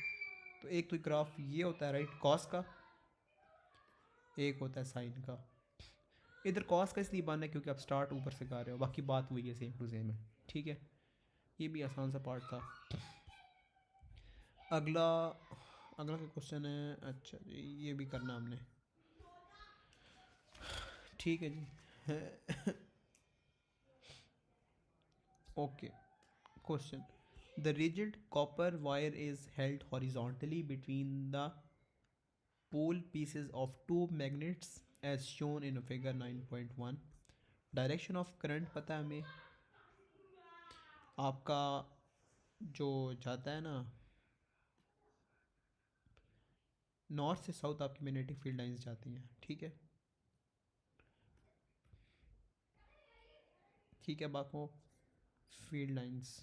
तो एक तो ग्राफ ये होता है राइट कॉस का, एक होता है साइन का। इधर कॉस का इसलिए बनना है क्योंकि आप स्टार्ट ऊपर से कर रहे हो, बाकी बात वही है, सेम टू सेम है। ठीक है, ये भी आसान सा पार्ट था। अगला, अगला का क्वेश्चन है, अच्छा जी ये भी करना हमने, ठीक है जी। Okay, question, the rigid copper wire is held horizontally between the pole pieces of two magnets as shown in figure 9.1। Direction of current पता है हमें, आपका जो जाता है ना नॉर्थ से साउथ, आपकी मैग्नेटिक फील्ड लाइंस जाती हैं। ठीक है, ठीक है, अब आपको field lines,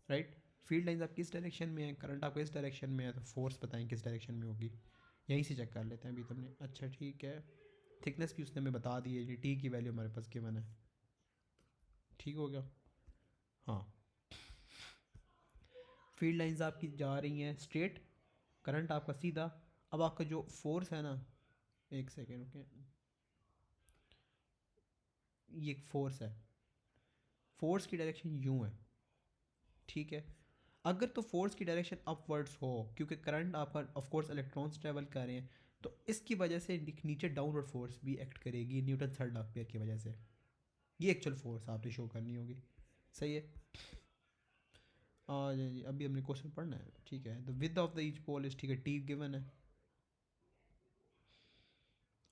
right. Field lines आपकी इस डायरेक्शन में है, करंट आपका इस डायरेक्शन में है, तो फोर्स बताएं किस डायरेक्शन में होगी, यहीं से चेक कर लेते हैं अभी तुमने। अच्छा ठीक है, थिकनेस भी उसने हमें बता दी है, जी टी की वैल्यू हमारे पास गिवन है, ठीक हो गया। हाँ, फील्ड लाइंस आपकी जा रही हैं स्ट्रेट, करंट आपका सीधा। अब आपका जो फोर्स है ना, एक सेकेंड ओके, ये एक फोर्स है, फोर्स की डायरेक्शन यूँ है, ठीक है। अगर तो फोर्स की डायरेक्शन अपवर्ड्स हो, क्योंकि करंट आपका ऑफ कोर्स इलेक्ट्रॉन्स ट्रेवल कर रहे हैं, तो इसकी वजह से नीचे डाउनवर्ड फोर्स भी एक्ट करेगी न्यूटन थर्ड लॉ पेयर की वजह से। ये एक्चुअल फोर्स आपने शो करनी होगी, सही है। जी अभी हमने क्वेश्चन पढ़ना है, ठीक है। The width of the each pole is, ठीक है, टी गिवन है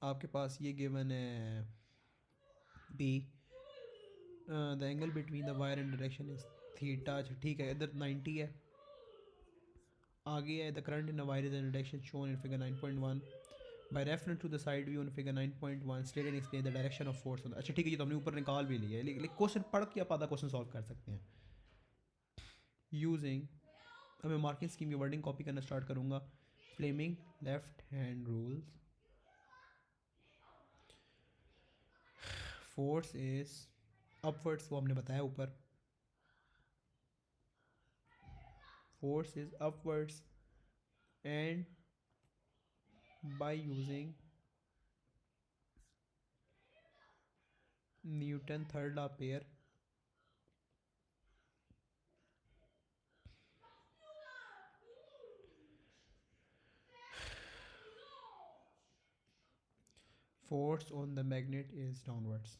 आपके पास, ये गिवन है B, the angle between the wire and direction is theta, अच्छा ठीक है, इधर 90 है। आगे है the current in the wire is in direction shown in figure 9.1 by reference to the side view in figure 9.1 state and explain the direction of force. अच्छा ठीक है, ये तो हमने ऊपर निकाल भी लिया है, लेकिन क्वेश्चन पढ़ के आप आधा क्वेश्चन सॉल्व कर सकते हैं यूजिंग, अब मैं मार्किंग स्कीम की वर्डिंग कॉपी करना स्टार्ट करूँगा। Fleming left hand rules, force is upwards, वो हमने बताया ऊपर, force is upwards and by using Newton third law pair force on the magnet is downwards,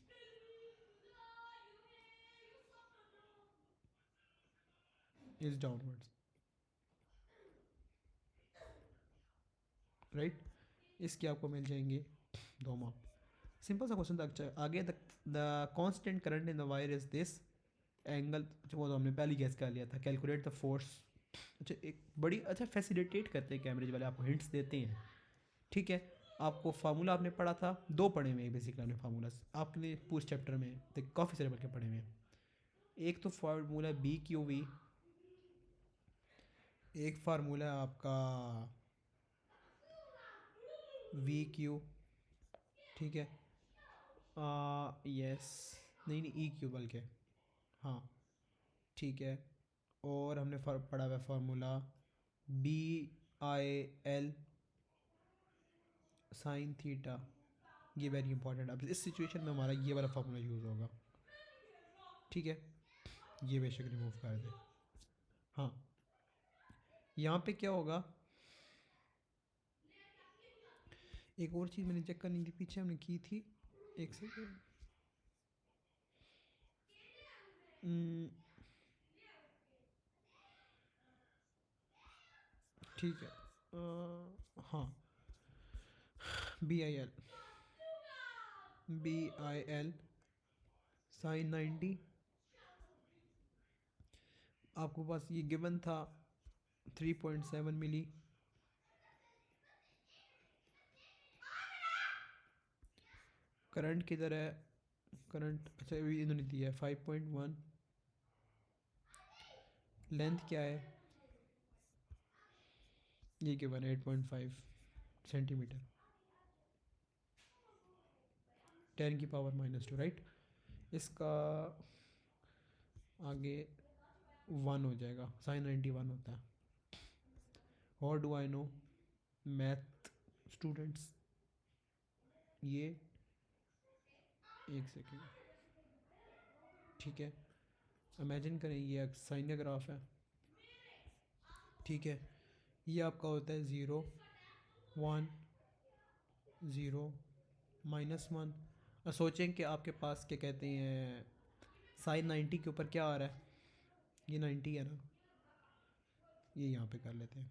is downwards, right। इसके आपको मिल जाएंगे दो मार्क, सिंपल सा क्वेश्चन था। अच्छा आगे, the constant current in the wire is this angle, वो तो हमने पहले गैस कर लिया था, कैलकुलेट द फोर्स। अच्छा एक बड़ी अच्छा फैसिलिटेट करते हैं कैमरेज वाले, आपको हिंट्स देते हैं, ठीक है। आपको फार्मूला आपने पढ़ा था, दो पढ़े हुए हैं बेसिकली आपने फार्मूलाज, आपने पूरे चैप्टर में काफ़ी सारे बल्कि पढ़े हुए हैं। एक तो फार्मूला बी क्यू वी, एक फार्मूला है आपका वी क्यू, ठीक है, यस, नहीं नहीं ई क्यू बल्कि, हाँ ठीक है। और हमने पढ़ा हुआ formula B I L sine theta, ये वेरी इंपॉर्टेंट। अब इस सिचुएशन में हमारा ये वाला फार्मूला यूज़ होगा, ठीक है, ये बेशक रिमूव कर दे। हाँ, यहाँ पे क्या होगा, एक और चीज़ मैंने चेक करनी थी, पीछे हमने की थी, एक सेकेंड, ठीक है, हाँ, बी आई एल साइन 90, आपको पास ये गिवन था 3.7 मिली, करंट किधर है, करंट अच्छा इन्होंने दिया है 5.1, लेंथ क्या है, ये गिवन है 8.5 सेंटीमीटर, 10⁻⁻², राइट। इसका आगे 1 हो जाएगा, साइन 91 होता है। और do I know math students, ये एक सेकेंड, ठीक है, इमेजिन करें ये साइन का ग्राफ है, ठीक है, ये आपका होता है 0 1 0 -1। और सोचें कि आपके पास क्या कहते हैं, साइन 90 के ऊपर क्या आ रहा है, ये 90 है ना, ये यहाँ पे कर लेते हैं,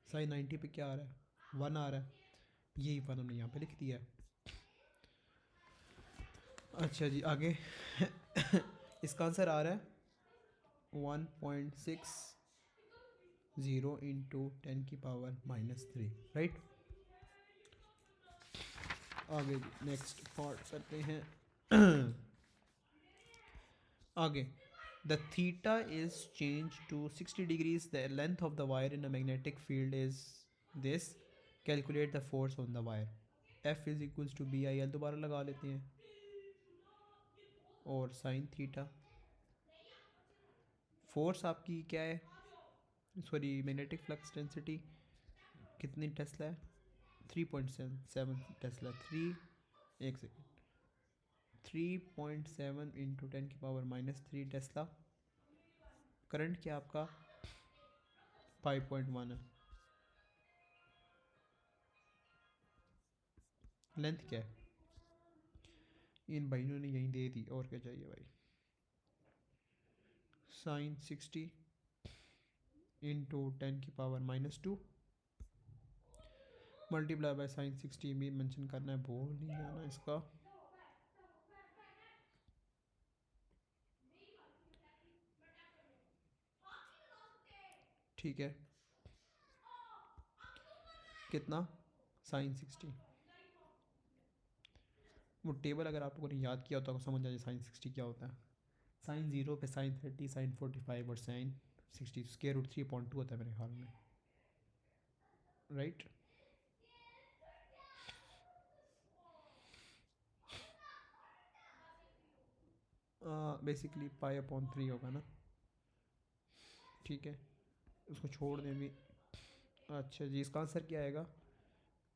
साइन 90 पे क्या आ रहा है, 1 आ रहा है, यही 1 हमने यहाँ पे लिख दिया है। अच्छा जी आगे इसका आंसर आ रहा है 1.60 इंटू 10⁻³ राइट। आगे जी नेक्स्ट पार्ट करते हैं आगे, The theta is changed to 60 degrees. The length of the wire in a magnetic field is this. Calculate the force on the wire. F is equals to B I L दोबारा लगा लेते हैं और साइन थीटा. फोर्स आपकी क्या है, सॉरी मैग्नेटिक फ्लक्स डेंसिटी कितनी टेस्ला है, 3.7 टेस्ला. एक सेकेंड, 3.7 इंटू 10⁻³ टेस्ला. करंट क्या आपका 5.1 है. लेंथ क्या है, इन भाइयों ने यहीं दे दी, और क्या चाहिए भाई. Sine 60 into 10⁻² multiply by sine 60 भी मेंशन करना है, भूल नहीं जाना इसका. ठीक है, कितना साइन 60. वो टेबल अगर आप लोगों ने याद किया होता तो समझ आ जाए साइन 60 क्या होता है. साइन 0 पे साइन 30, साइन 45 और साइन 60 स्क्वायर रूट 3/2 होता है मेरे ख्याल में, राइट. बेसिकली π/3 होगा ना. ठीक है, उसको छोड़ दें भी. अच्छा जी, इसका आंसर क्या आएगा,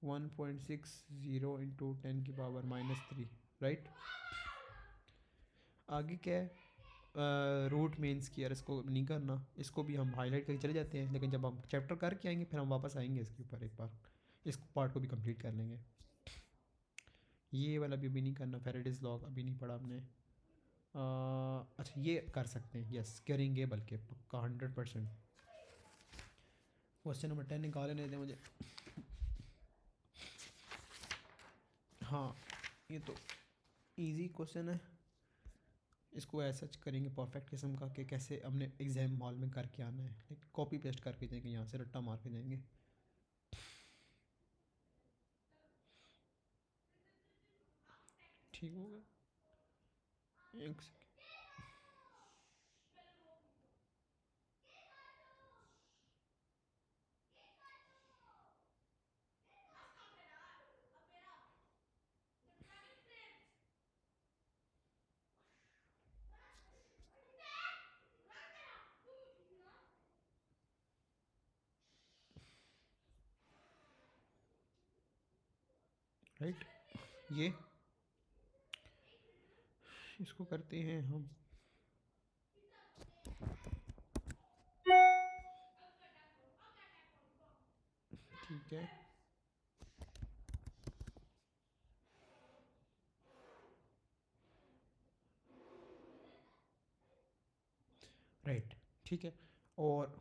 1.60 इंटू 10⁻³ राइट. आगे क्या है, रूट मेन स्क्वायर, इसको नहीं करना, इसको भी हम हाईलाइट करके चले जाते हैं, लेकिन जब हम चैप्टर करके आएंगे फिर हम वापस आएंगे इसके ऊपर एक बार, इस पार्ट को भी कंप्लीट कर लेंगे. ये वाला भी अभी नहीं करना, फेरेडेज लॉ अभी नहीं पढ़ा हमने. अच्छा ये कर सकते हैं, यस करेंगे, बल्कि पक्का 100%. क्वेश्चन नंबर 10 निकाल लेने थे मुझे. हाँ ये तो इजी क्वेश्चन है, इसको ऐसा करेंगे परफेक्ट किस्म का कि कैसे हमने एग्ज़ाम हॉल में करके आना है, लाइक कॉपी पेस्ट करके जाएंगे, यहाँ से रट्टा मार के जाएंगे. ठीक होगा, एक राइट. ये इसको करते हैं हम, ठीक है. राइट ठीक है, और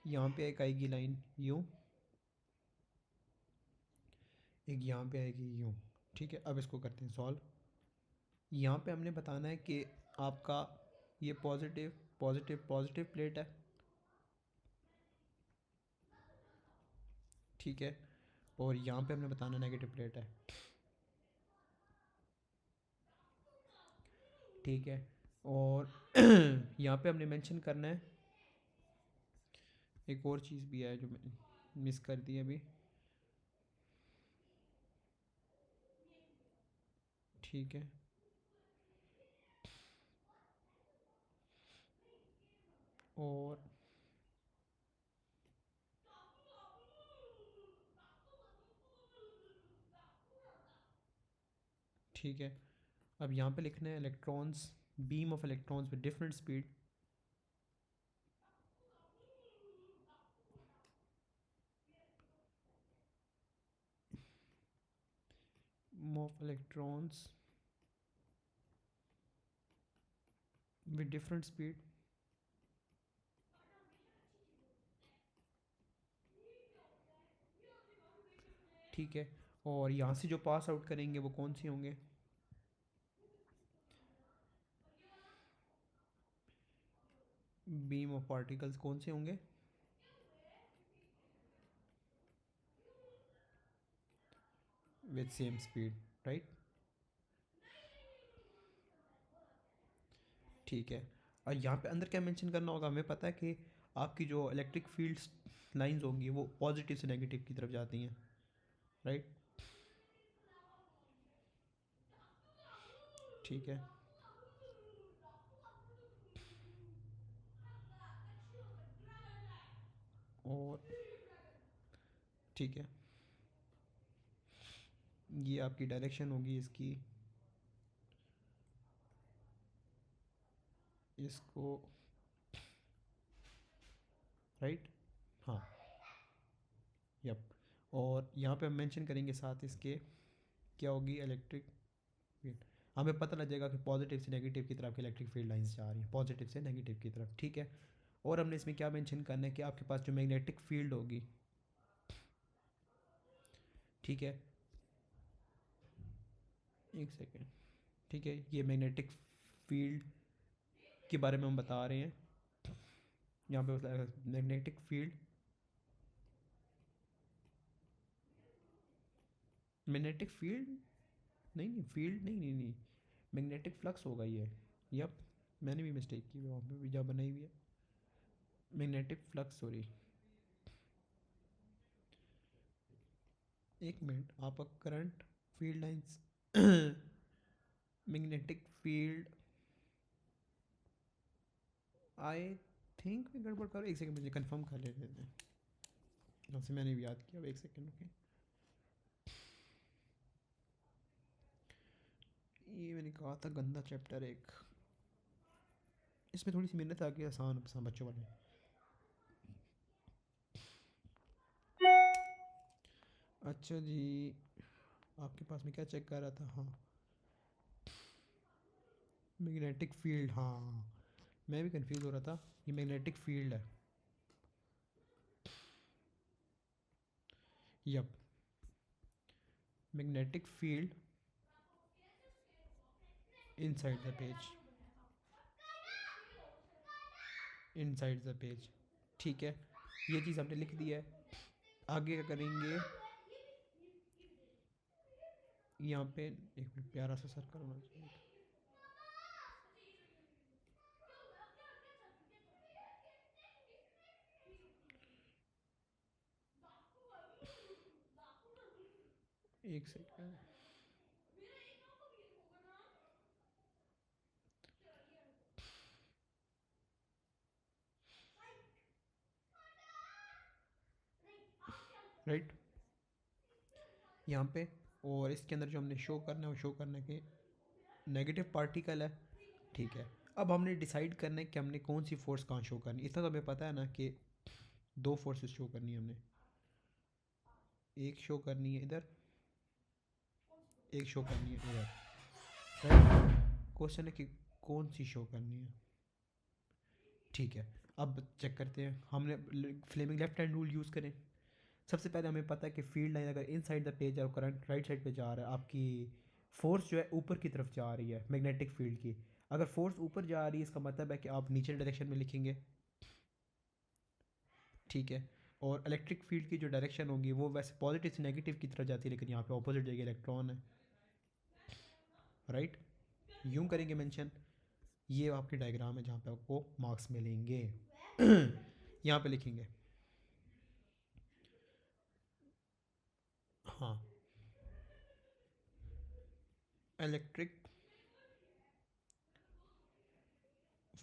यहाँ पे एक आएगी लाइन यूँ, एक यहाँ पे आएगी यूँ. ठीक है, अब इसको करते हैं सॉल्व. यहाँ पे हमने बताना है कि आपका ये पॉजिटिव पॉजिटिव पॉजिटिव प्लेट है, ठीक है, और यहाँ पे हमने बताना नेगेटिव प्लेट है, ठीक है. और यहाँ पे हमने मेंशन करना है, एक और चीज़ भी है जो मैंने मिस कर दी अभी, ठीक है. और ठीक है, अब यहाँ पे लिखना है electrons, beam of electrons with different speed, of electrons with different speed, ठीक है. और यहाँ से जो पास आउट करेंगे वो कौन से होंगे, बीम ऑफ पार्टिकल्स कौन से होंगे, विद सेम स्पीड, राइट. ठीक है। और यहाँ पे अंदर क्या मेंशन करना होगा, हमें पता है कि आपकी जो इलेक्ट्रिक फील्ड्स लाइंस होंगी वो पॉजिटिव से नेगेटिव की तरफ जाती हैं, राइट। ठीक है। और ठीक है, ये आपकी डायरेक्शन होगी इसकी, इसको, राइट। हाँ, यप। और यहाँ पे हम मेंशन करेंगे साथ इसके क्या होगी इलेक्ट्रिक फील्ड। हमें पता लग जाएगा कि पॉजिटिव से नेगेटिव की तरफ इलेक्ट्रिक फील्ड लाइंस जा रही हैं, पॉजिटिव से नेगेटिव की तरफ, ठीक है। और हमने इसमें क्या मेंशन करना है कि आपके पास जो मैग्नेटिक फील्ड होगी, ठीक है, एक सेकेंड, ठीक है, ये मैग्नेटिक फील्ड के बारे में हम बता रहे हैं। यहाँ पे मैग्नेटिक फील्ड, मैग्नेटिक फील्ड नहीं नहीं, फील्ड नहीं नहीं नहीं, मैग्नेटिक फ्लक्स होगा ये। यप, मैंने भी मिस्टेक की, वहाँ पे भी जहाँ बनाई हुई है मैग्नेटिक फ्लक्स, सॉरी। एक मिनट, आप current field lines magnetic field, I think मैं गड़बड़ कर, एक सेकंड मुझे कंफर्म कर लेते हैं, यहाँ से मैंने भी याद किया, अब एक सेकंड, ओके। ये मैंने कहा था गंदा चैप्टर एक, इसमें थोड़ी सी मेहनत आ गई, आसान आसान बच्चों वाले। अच्छा जी, आपके पास में क्या चेक कर रहा था, हाँ, मैग्नेटिक फील्ड, हाँ, मैं भी कंफ्यूज हो रहा था, ये मैग्नेटिक फील्ड है। Yep, magnetic field inside the page, inside the page, ठीक है, ये चीज़ हमने लिख दी है। आगे क्या करेंगे, यहाँ पे एक मिनट, प्यारा सा सर्कल होना चाहिए, एक सेकंड, राइट, यहाँ पे। और इसके अंदर जो हमने शो करना है वो शो करने के नेगेटिव पार्टिकल है, ठीक है। अब हमने डिसाइड करना है कि हमने कौन सी फोर्स कहाँ शो करनी है। इतना तो हमें पता है ना कि दो फोर्सेस शो करनी है हमने, एक शो करनी है इधर, एक शो करनी है इधर, राइट। क्वेश्चन है कि कौन सी शो करनी है, ठीक है। अब चेक करते हैं, हमने Fleming left hand rule use करें। सबसे पहले हमें पता है कि फील्ड लाइन अगर इनसाइड द पेज और करंट राइट साइड पे जा रहा है, आपकी फोर्स जो है ऊपर की तरफ जा रही है मैग्नेटिक फील्ड की। अगर फोर्स ऊपर जा रही है इसका मतलब है कि आप नीचे डायरेक्शन में लिखेंगे, ठीक है। और इलेक्ट्रिक फील्ड की जो डायरेक्शन होगी वो वैसे पॉजिटिव से नेगेटिव की तरफ जाती है, लेकिन यहाँ पे ऑपोजिट जगह इलेक्ट्रॉन है, राइट। यूँ करेंगे मेंशन, ये आपकी डायग्राम है जहाँ पे आपको मार्क्स मिलेंगे। यहाँ पे लिखेंगे, हाँ, electric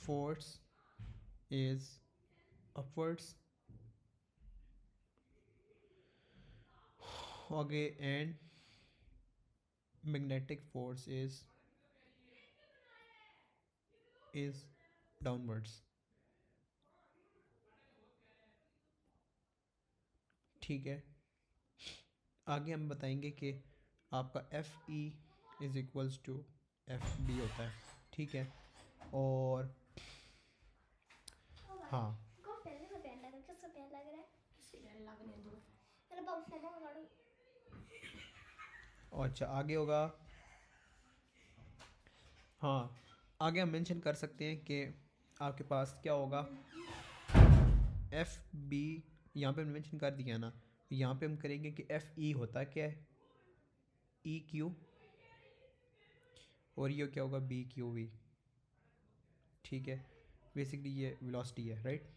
force is upwards, okay, and magnetic force is downwards, ठीक है। आगे हम बताएंगे कि आपका F E is equals to F B होता है, ठीक है। और हाँ, कौन पहले से प्यार लग रहा है, किसका प्यार लग रहा है, किसी का लगने दो, चलो पापा मामा का लड़ू। और अच्छा आगे होगा, हाँ, आगे हम मेंशन कर सकते हैं कि आपके पास क्या होगा, एफ बी, यहाँ पे मेंशन कर दिया ना, यहाँ पे हम करेंगे कि एफ ई होता है क्या है, ई क्यू, और ये क्या होगा, बी क्यू वी, ठीक है, बेसिकली ये वेलोसिटी है, राइट।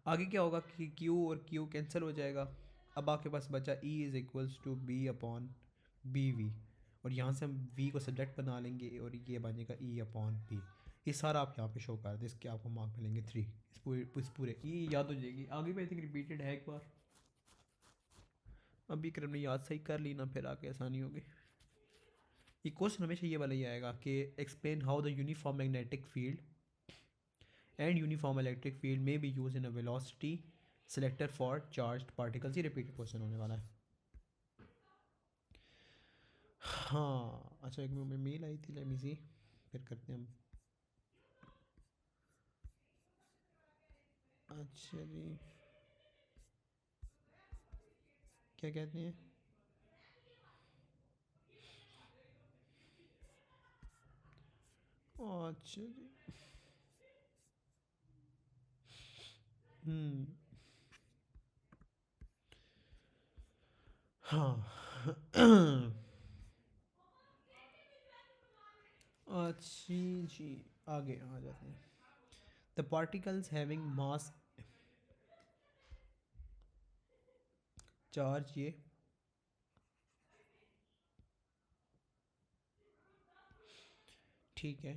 आगे क्या होगा कि Q और Q कैंसिल हो जाएगा। अब आपके पास बचा E is equals to B upon B V, और यहाँ से हम V को सब्जेक्ट बना लेंगे और ये बनेगा E अपॉन बी। ये सारा आप यहाँ पे शो कर दें, इसके आपको मार्क मिलेंगे 3। इस पूरे ये याद हो जाएगी। आगे भी आई थिंक रिपीटेड है एक बार, अभी क्रम ने याद सही कर ली ना, फिर आगे आसानी होगी। ये क्वेश्चन हमेशा ये वाला ही आएगा कि explain how the uniform magnetic field and uniform electric field में be use in a velocity selector for charged particles. ये रिपीटेड क्वेश्चन होने वाला है। हाँ अच्छा, एक मेल आई थी, लेट मी सी, फिर करते हैं हम। अच्छा जी, क्या कहते हैं? अच्छा जी, हम्म, हाँ अच्छी जी, आगे आ जाते हैं। The particles having mass charge, ये ठीक है,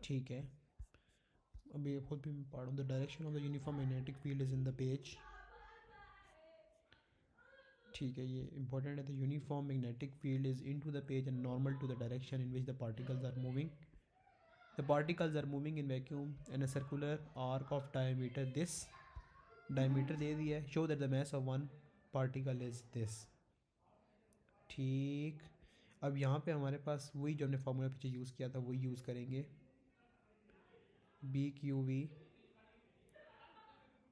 ठीक है। अभी खुद भी मैं पढ़ रहा हूँ। The direction of the uniform magnetic field is in the page, ठीक है, ये इंपॉर्टेंट है। The uniform magnetic field is into the page and normal to the direction in which the particles are moving. The particles are moving in vacuum in a circular arc of diameter this, diameter दे दिया है। Show that the mass of one particle is this, ठीक। अब यहाँ पे हमारे पास वही जो हमने फार्मूला पीछे यूज़ किया था वही यूज़ करेंगे, बी क्यू वी,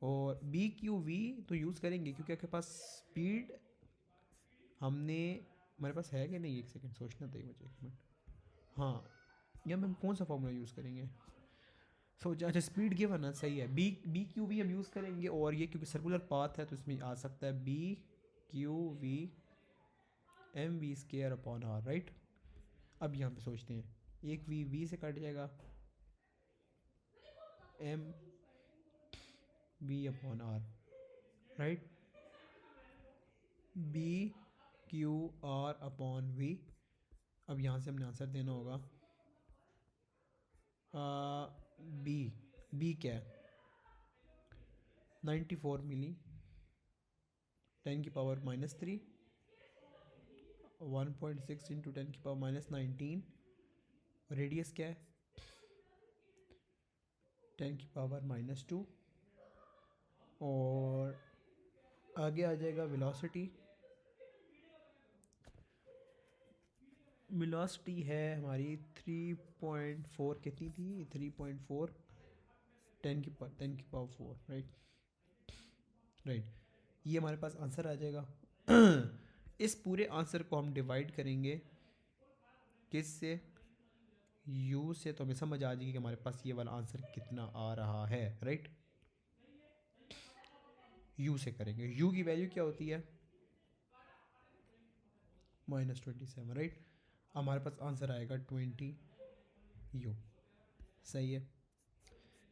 और बी क्यू वी तो यूज़ करेंगे क्योंकि आपके पास स्पीड हमने, हमारे पास है कि नहीं, एक सेकंड सोचना चाहिए मुझे, एक मिनट। हाँ, या हम कौन सा फार्मूला यूज़ करेंगे? सोचा, अच्छा स्पीड गिवन है, सही है, बी क्यू वी हम यूज़ करेंगे। और ये क्योंकि सर्कुलर पाथ है तो इसमें आ सकता है B Q V M V square upon R, right. अब यहाँ पे सोचते हैं, एक वी से कट जाएगा, M V upon R, right. B Q R upon V. अब यहाँ से हमने आंसर देना होगा, बी, बी क्या है? 94 मिली 10⁻³ 1.6 इंटू 10⁻⁻19। रेडियस क्या है? 10⁻²। और आगे आ जाएगा वेलोसिटी, वेलोसिटी है हमारी 3.4, कितनी थी? 3.4 10⁻⁴, राइट, राइट। ये हमारे पास आंसर आ जाएगा। इस पूरे आंसर को हम डिवाइड करेंगे किस से? यू से, तो हमें समझ आ जाएगी कि हमारे पास ये वाला आंसर कितना आ रहा है, राइट। यू से करेंगे, यू की वैल्यू क्या होती है? -27, राइट। हमारे पास आंसर आएगा 20 यू, सही है,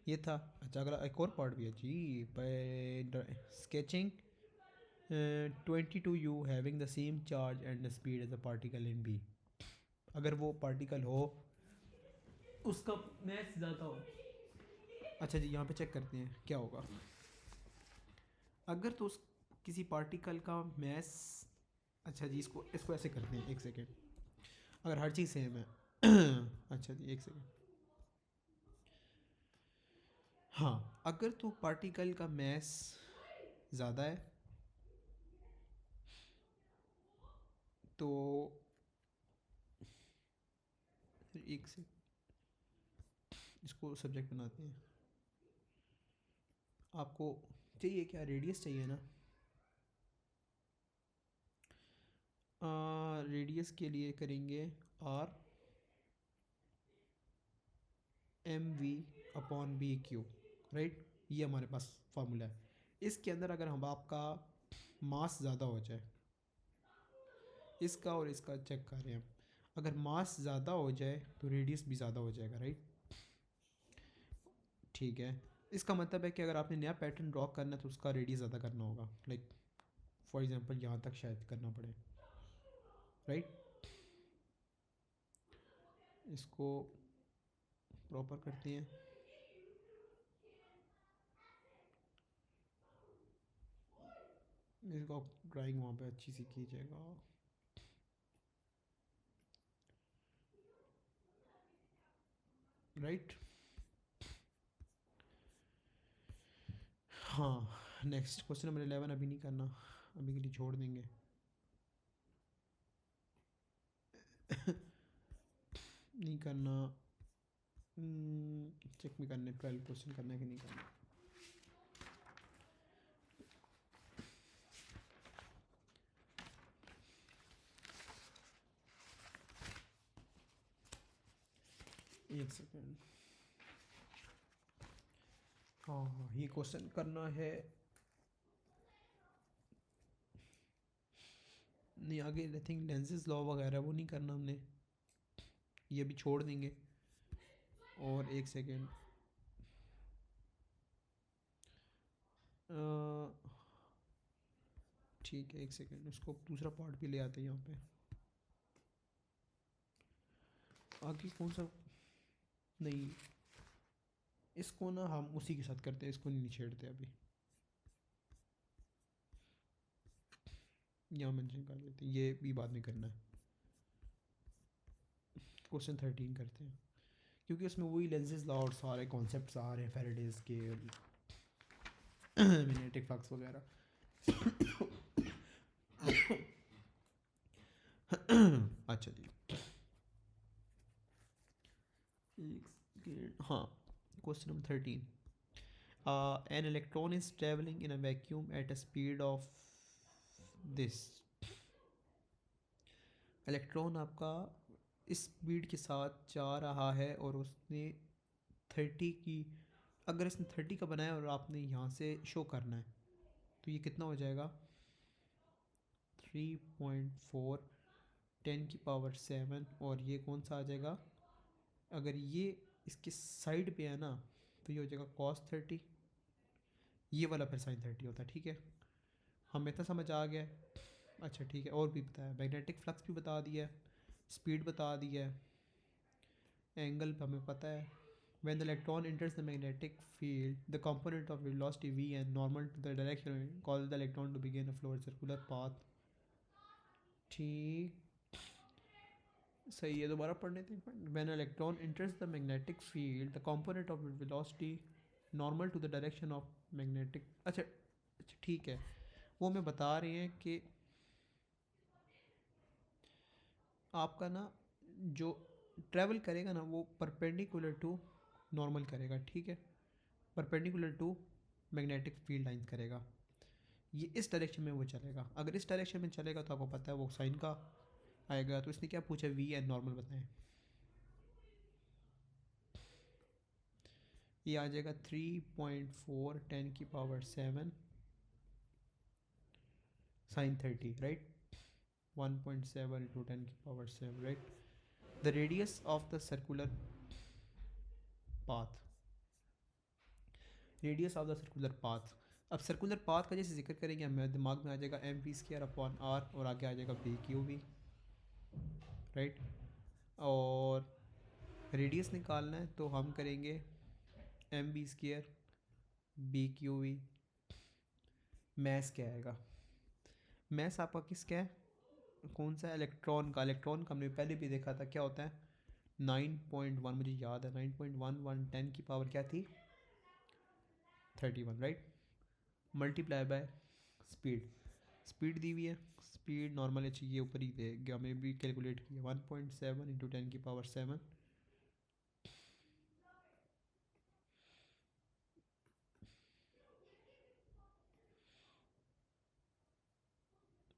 ये था। अच्छा, अगला एक और पार्ट भी है जी, sketching 22 you having the same charge and speed as a particle in B. अगर वो पार्टिकल हो उसका मैथ ज़्यादा हो, अच्छा जी यहाँ पे चेक करते हैं क्या होगा। अगर तो उस किसी पार्टिकल का मैस, अच्छा जी इसको इसको ऐसे करते हैं, एक सेकेंड। अगर हर चीज़ सेम है अच्छा जी एक सेकेंड, हाँ, अगर तो पार्टिकल का मैस ज़्यादा है तो एक से इसको सब्जेक्ट बनाते हैं। आपको चाहिए क्या? रेडियस चाहिए ना? रेडियस के लिए करेंगे R M V upon B Q, right. ये हमारे पास फार्मूला है। इसके अंदर अगर हम आपका मास ज़्यादा हो जाए, इसका और इसका चेक कर रहे हैं हम, अगर मास ज़्यादा हो जाए तो रेडियस भी ज़्यादा हो जाएगा, राइट। ठीक है, इसका मतलब है कि अगर आपने नया पैटर्न ड्रॉ करना है तो उसका रेडियस ज़्यादा करना होगा, लाइक फॉर एग्जांपल यहाँ तक शायद करना पड़े, राइट। इसको प्रॉपर करते हैं। इसको ड्राइंग वहाँ पे अच्छी सी कीजिएगा। राइट, हाँ। नेक्स्ट क्वेश्चन नंबर 11 अभी नहीं करना, अभी के लिए छोड़ देंगे। नहीं करना, चेक भी करने 12 क्वेश्चन करना है कि नहीं करना। एक सेकेंड, हाँ हाँ ये क्वेश्चन करना है। नहीं आगे आई थिंक लेंसेज लॉ वगैरह वो नहीं करना हमने, ये भी छोड़ देंगे। और एक सेकेंड, ठीक है एक सेकेंड, उसको दूसरा पार्ट भी ले आते हैं यहाँ पे। आगे कौन सा, नहीं इसको ना हम उसी के साथ करते हैं, इसको नहीं छेड़ते अभी, यहाँ मेंशन कर देते हैं, ये भी बाद में करना है। क्वेश्चन 13 करते हैं, क्योंकि उसमें वही लेंसेज लॉ और सारे कॉन्सेप्ट्स आ रहे हैं, फैराडेज के मैग्नेटिक फ्लक्स वगैरह। अच्छा जी, हाँ question number 13, an electron is traveling in a vacuum at a speed of this। Electron आपका इस स्पीड के साथ जा रहा है और उसने 30 की, अगर इसने 30 का बनाया और आपने यहाँ से शो करना है तो ये कितना हो जाएगा, 3.4 10⁻⁷, और ये कौन सा आ जाएगा, अगर ये इसके साइड पे है ना तो ये हो जाएगा cos 30, ये वाला फिर sin 30 होता है। ठीक है, हमें इतना समझ आ गया है। अच्छा ठीक है, और भी बताया, मैग्नेटिक फ्लक्स भी बता दिया है, स्पीड बता दिया है, एंगल हमें पता है। When the electron enters the magnetic field, the component of velocity v and normal to the direction cause the electron to begin a flow circular path। ठीक, सही है, दोबारा पढ़ने थे। When an electron enters the magnetic field, the component of velocity normal to the direction of magnetic, अच्छा अच्छा ठीक है, वो मैं बता रहे हैं कि आपका ना जो ट्रैवल करेगा ना वो परपेंडिकुलर टू नॉर्मल करेगा, ठीक है, perpendicular to magnetic field lines करेगा, ये इस डायरेक्शन में वो चलेगा। अगर इस डायरेक्शन में चलेगा तो आपको पता है वो साइन का आएगा, तो इसने क्या पूछा, वी एंड नॉर्मल बताएं, ये आ जाएगा 3.4 10⁻⁷ sin 30, right, 1.7 into 10⁻⁷, right. The radius of the circular path, radius of the circular path, अब सर्कुलर पाथ का जैसे जिक्र करेंगे हमें दिमाग में आ जाएगा mv²/r, और आगे आ जाएगा bqv, राइट। और रेडियस निकालना है तो हम करेंगे mv² bqv, मैस क्या आएगा, मैस आपका किसका है, कौन सा, इलेक्ट्रॉन का, इलेक्ट्रॉन का हमने पहले भी देखा था क्या होता है, 9.1, मुझे याद है 9.11 10 की पावर क्या थी, 31, right, multiply by speed, speed दी हुई है, स्पीड नॉर्मल है चाहिए ऊपर ही देगा, हमें भी कैलकुलेट किया 1.7 इंटू 10⁻⁷,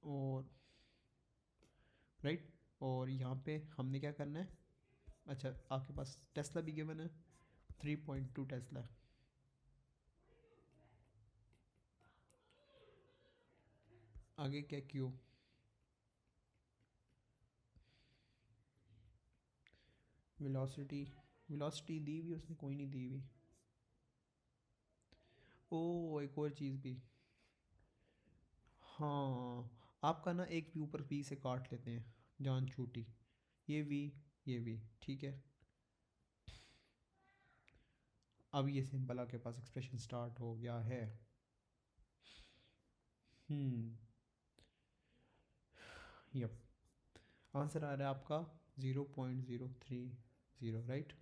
और राइट, और यहाँ पे हमने क्या करना है, अच्छा आपके पास टेस्ला भी गिवन है, 3.2 टेस्ला, आगे क्या क्यू, वेलोसिटी, वेलोसिटी दी हुई उसने, कोई नहीं दी हुई। ओ एक और चीज़ भी, हाँ आपका ना एक व्यू पर वी से काट लेते हैं जान छूटी, ये वी, ये वी, ठीक है। अब ये सिंपल आपके पास एक्सप्रेशन स्टार्ट हो गया है। यप, आंसर आ रहा है आपका 0.030, right.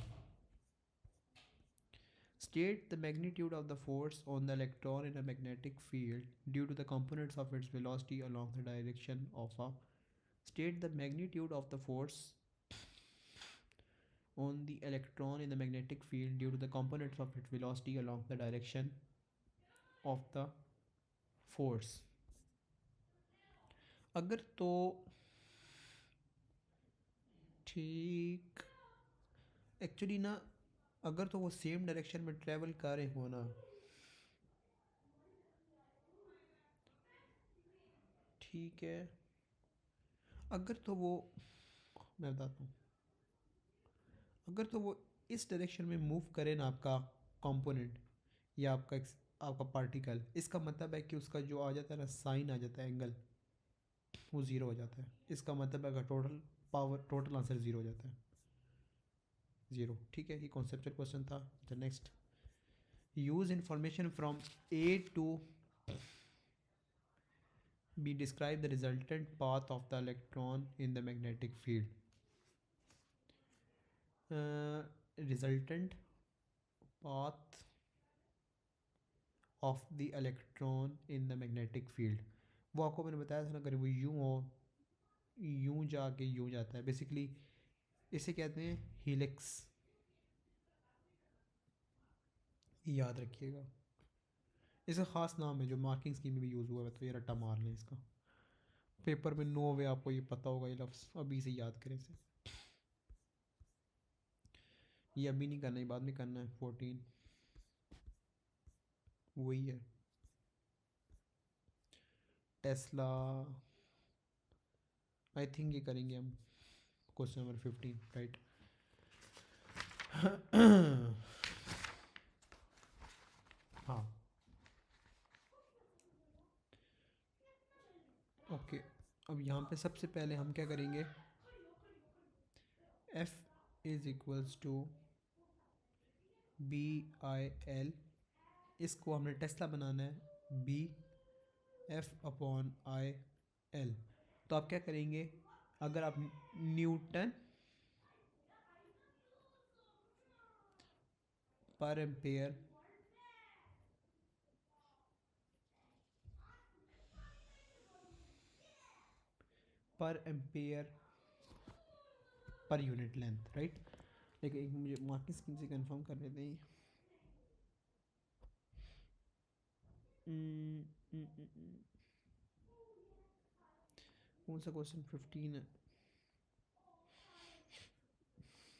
State the magnitude of the force on the electron in a magnetic field due to the components of its velocity along the direction of a, state the magnitude of the force on the electron in the magnetic field due to the components of its velocity along the direction of the force। अगर तो ठीक, एक्चुअली ना अगर तो वो सेम डायरेक्शन में ट्रेवल कर रहे हो ना, ठीक है, अगर तो वो, मैं बताता हूँ, अगर तो वो इस डायरेक्शन में मूव करे ना आपका कंपोनेंट या आपका पार्टिकल, इसका मतलब है कि उसका जो आ जाता है ना साइन आ जाता है एंगल, वो ज़ीरो हो जाता है। इसका मतलब है total power, total answer zero हो जाता है, ज़ीरो, ठीक है। ये कॉन्सेप्चुअल क्वेश्चन था। The next, use information from A to B, describe the resultant path of the electron in the magnetic field. Resultant path of the electron in the magnetic field, वो आपको मैंने बताया था ना, अगर वो यूँ हो, यूँ जाके यूँ जाता है, बेसिकली इसे कहते हैं हीलिक्स, याद रखिएगा। इसका ख़ास नाम है जो मार्किंग स्कीम में भी यूज़ हुआ है, तो ये रट्टा मार लें इसका, पेपर में नो वे आपको ये पता होगा, ये लफ्ज़ अभी से याद करें इसे, ये अभी नहीं करना, ये बाद में करना है। 14 वही है, टेस्ला, आई थिंक ये करेंगे हम क्वेश्चन नंबर 15, राइट। हाँ ओके, अब यहाँ पे सबसे पहले हम क्या करेंगे, F is equals to B I L, इसको हमने टेस्ला बनाना है, B F upon I L. तो आप क्या करेंगे, अगर आप Newton per ampere per unit length, right. लेकिन एक मुझे मार्किंग स्कीम से कंफर्म कर लेते हैं। कौन सा क्वेश्चन 15 है,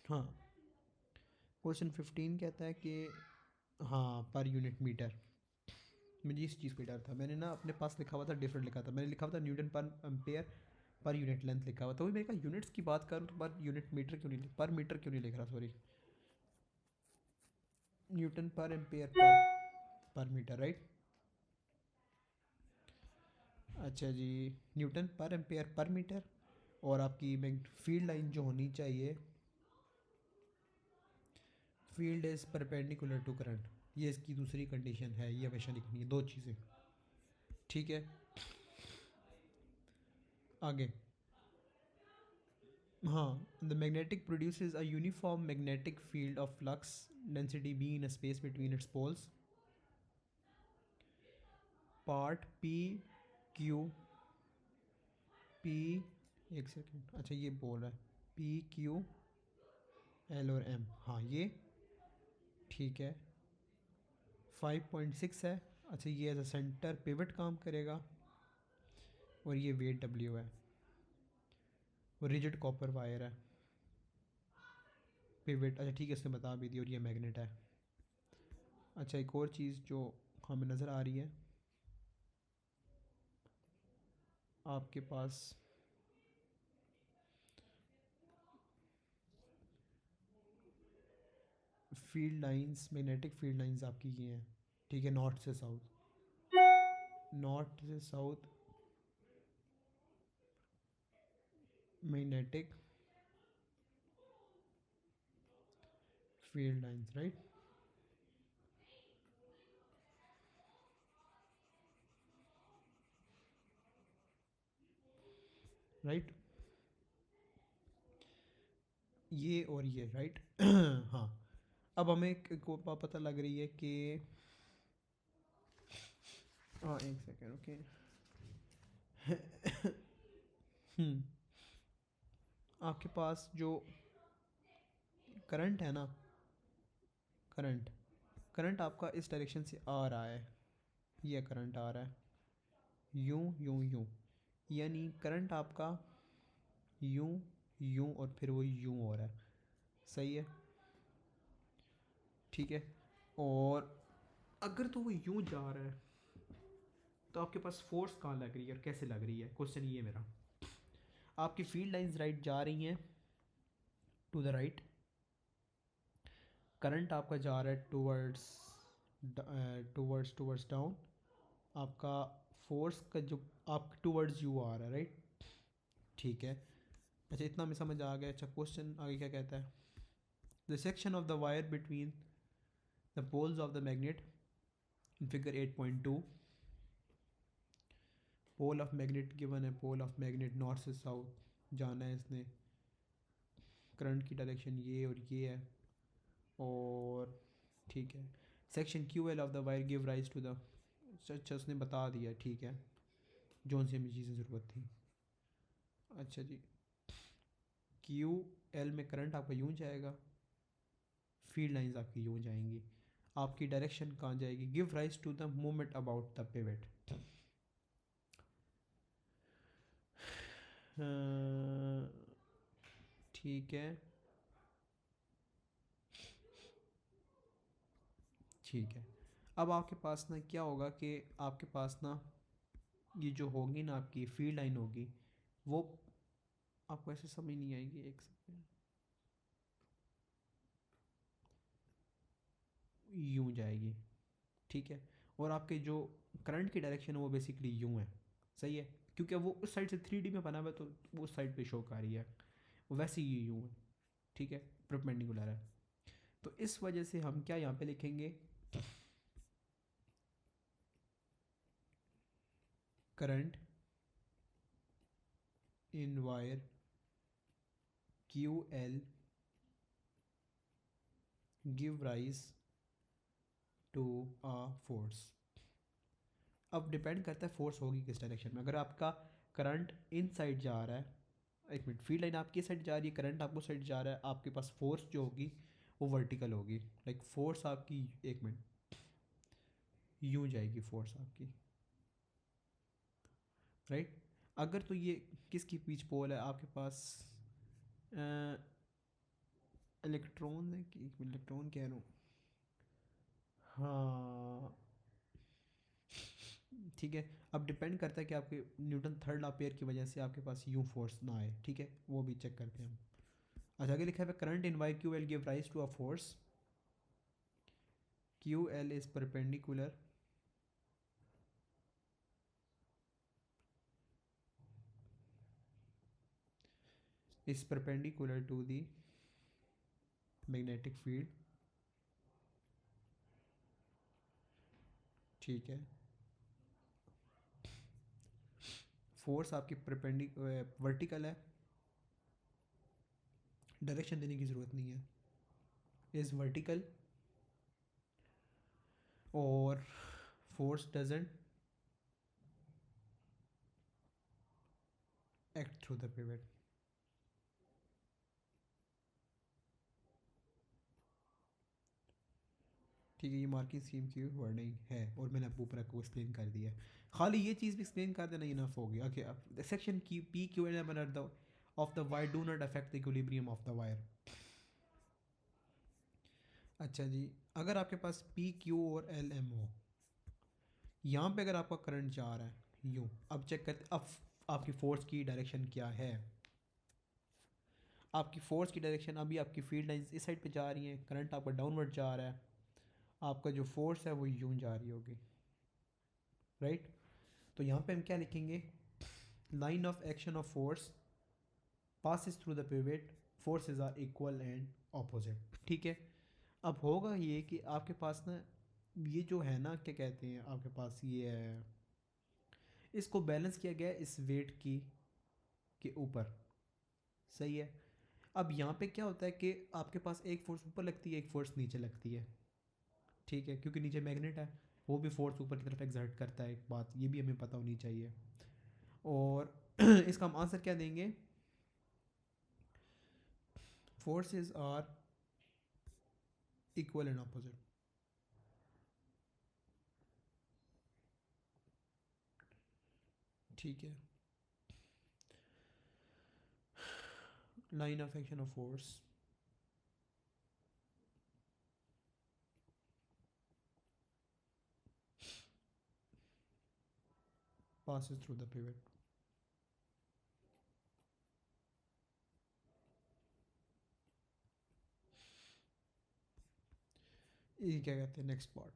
हाँ क्वेश्चन 15 कहता है कि हाँ पर यूनिट मीटर, मुझे इस चीज़ को डर था, मैंने ना अपने पास लिखा हुआ था डिफरेंट लिखा था, मैंने लिखा हुआ था Newton per ampere per unit length लिखा हुआ था, वही मैंने कहा यूनिट्स की बात करूँ तो पर यूनिट मीटर क्यों नहीं, पर मीटर क्यों नहीं लिख रहा, sorry, newton per ampere per metre, right. अच्छा जी, newton per ampere per metre, और आपकी फील्ड लाइन जो होनी चाहिए, field is perpendicular to current, ये इसकी दूसरी कंडीशन है, ये हमेशा लिखनी है, दो चीज़ें, ठीक है। आगे, हाँ, the magnetic produces a uniform magnetic field of flux density B in a space between its poles, part P Q P, एक सेकेंड, अच्छा ये बोल रहा है पी क्यू एल और एम, हाँ ये ठीक है। 5.6 है, अच्छा ये एज अ सेंटर पिवट काम करेगा, और ये वेट डब्ल्यू है, और रिजिड कॉपर वायर है, पिवट, अच्छा ठीक है इसने बता भी दी, और ये मैग्नेट है। अच्छा एक और चीज़ जो हमें नज़र आ रही है, आपके पास field lines, magnetic field lines आपकी ये हैं, ठीक है, नॉर्थ से साउथ, नॉर्थ से south magnetic field lines, right. Right, ये और ये, राइट। हाँ, अब हमें को पता लग रही है कि, हाँ एक सेकेंड, ओके। आपके पास जो करंट है ना, करंट करंट आपका इस डायरेक्शन से आ रहा है, ये करंट आ रहा है यूं यूं यूं, यानी करंट आपका यूं यूं और फिर वो यूं हो रहा है, सही है, ठीक है। और अगर तो वो यूं जा रहा है तो आपके पास फोर्स कहाँ लग रही है और कैसे लग रही है, क्वेश्चन ये है मेरा। आपकी फील्ड लाइंस राइट जा रही हैं, टू द राइट, करंट आपका जा रहा है टूवर्ड्स, टूवर्ड्स डाउन, आपका फोर्स का जो आप टूवर्ड्स यू आ रहा है, राइट, ठीक है। अच्छा, इतना में समझ आ गया। अच्छा, क्वेश्चन आगे क्या कहता है, the section of the wire between the poles of the magnet in figure 8.2, pole of magnet given है, पोल ऑफ मैग्नेट नॉर्थ से साउथ जाना है इसने, करंट की डायरेक्शन ये और ये है, और ठीक है, section Q L of the wire give rise to the, अच्छा उसने बता दिया, ठीक है, जोन सी हमें चीज़ें ज़रूरत थी। अच्छा जी, क्यू एल में करंट आपका यूँ जाएगा, फील्ड लाइंस आपकी यूँ जाएंगी, आपकी डायरेक्शन कहाँ जाएगी, give rise to the movement about the pivot, ठीक है, ठीक है। अब आपके पास ना क्या होगा कि आपके पास ना ये जो होगी ना आपकी फील्ड लाइन होगी, वो आपको ऐसे समझ नहीं आएगी, एक सेकेंड, यूँ जाएगी, ठीक है। और आपके जो करंट की डायरेक्शन है वो बेसिकली यूँ है, सही है, क्योंकि अब वो उस साइड से 3D में बना हुआ है तो वो उस साइड पे शो कर रही है, वैसे ही यूँ है, ठीक है, परपेंडिकुलर है। तो इस वजह से हम क्या यहाँ पे लिखेंगे, current in wire Q L give rise to a force. अब डिपेंड करता है फोर्स होगी किस डायरेक्शन में, अगर आपका करंट इन साइड जा रहा है, एक मिनट, फील्ड लाइन आपकी साइड जा रही है, करंट आपको साइड जा रहा है, आपके पास फोर्स जो होगी वो वर्टिकल होगी, लाइक फोर्स आपकी, एक मिनट, यूँ जाएगी फोर्स आपकी, राइट। अगर तो ये किसकी पीच पोल है आपके पास, इलेक्ट्रॉन है कि इलेक्ट्रॉन कह रहा हूँ, हाँ ठीक है। अब डिपेंड करता है कि आपके न्यूटन थर्ड लॉ पेयर की वजह से आपके पास यूँ फोर्स ना आए, ठीक है, वो भी चेक करते हैं हम। अच्छा, आगे लिखा है current in Y Q L give rise to a force, Q L is perpendicular is perpendicular to the magnetic field, ठीक है। फोर्स आपकी वर्टिकल है, डायरेक्शन देने की ज़रूरत नहीं है, इज़ वर्टिकल, और force doesn't act through the pivot, ठीक है। ये मार्किंग स्कीम की वर्डिंग है और मैंने आपको ऊपर आपको एक्सप्लेन कर दिया है, खाली ये चीज़ भी एक्सप्लेन कर देना इनफ हो गया। ओके, अब सेक्शन की P Q and am the of the wire do not affect the equilibrium of the wire. अच्छा जी, अगर आपके पास पी क्यू और एल एम हो, यहाँ पे अगर आपका करंट जा रहा है यूँ, अब चेक करते, अब आपकी फोर्स की डायरेक्शन क्या है। आपकी फोर्स की डायरेक्शन, अभी आपकी फील्ड लाइंस इस साइड पे जा रही हैं, करंट आपका डाउनवर्ड जा रहा है, आपका जो फोर्स है वो यूं जा रही होगी, राइट। तो यहाँ पे हम क्या लिखेंगे, line of action of force passes through the pivot, forces are equal and opposite, ठीक है। अब होगा ये कि आपके पास ना ये जो है ना, क्या कहते हैं, आपके पास ये है, इसको बैलेंस किया गया इस वेट की के ऊपर, सही है। अब यहाँ पे क्या होता है कि आपके पास एक फोर्स ऊपर लगती है, एक फोर्स नीचे लगती है, ठीक है, क्योंकि नीचे मैग्नेट है, वो भी फोर्स ऊपर की तरफ एग्जर्ट करता है, एक बात ये भी हमें पता होनी चाहिए। और इसका हम आंसर क्या देंगे, forces are equal and opposite, ठीक है। Line of action of force passes through the pivot, ये क्या कहते हैं, नेक्स्ट पार्ट।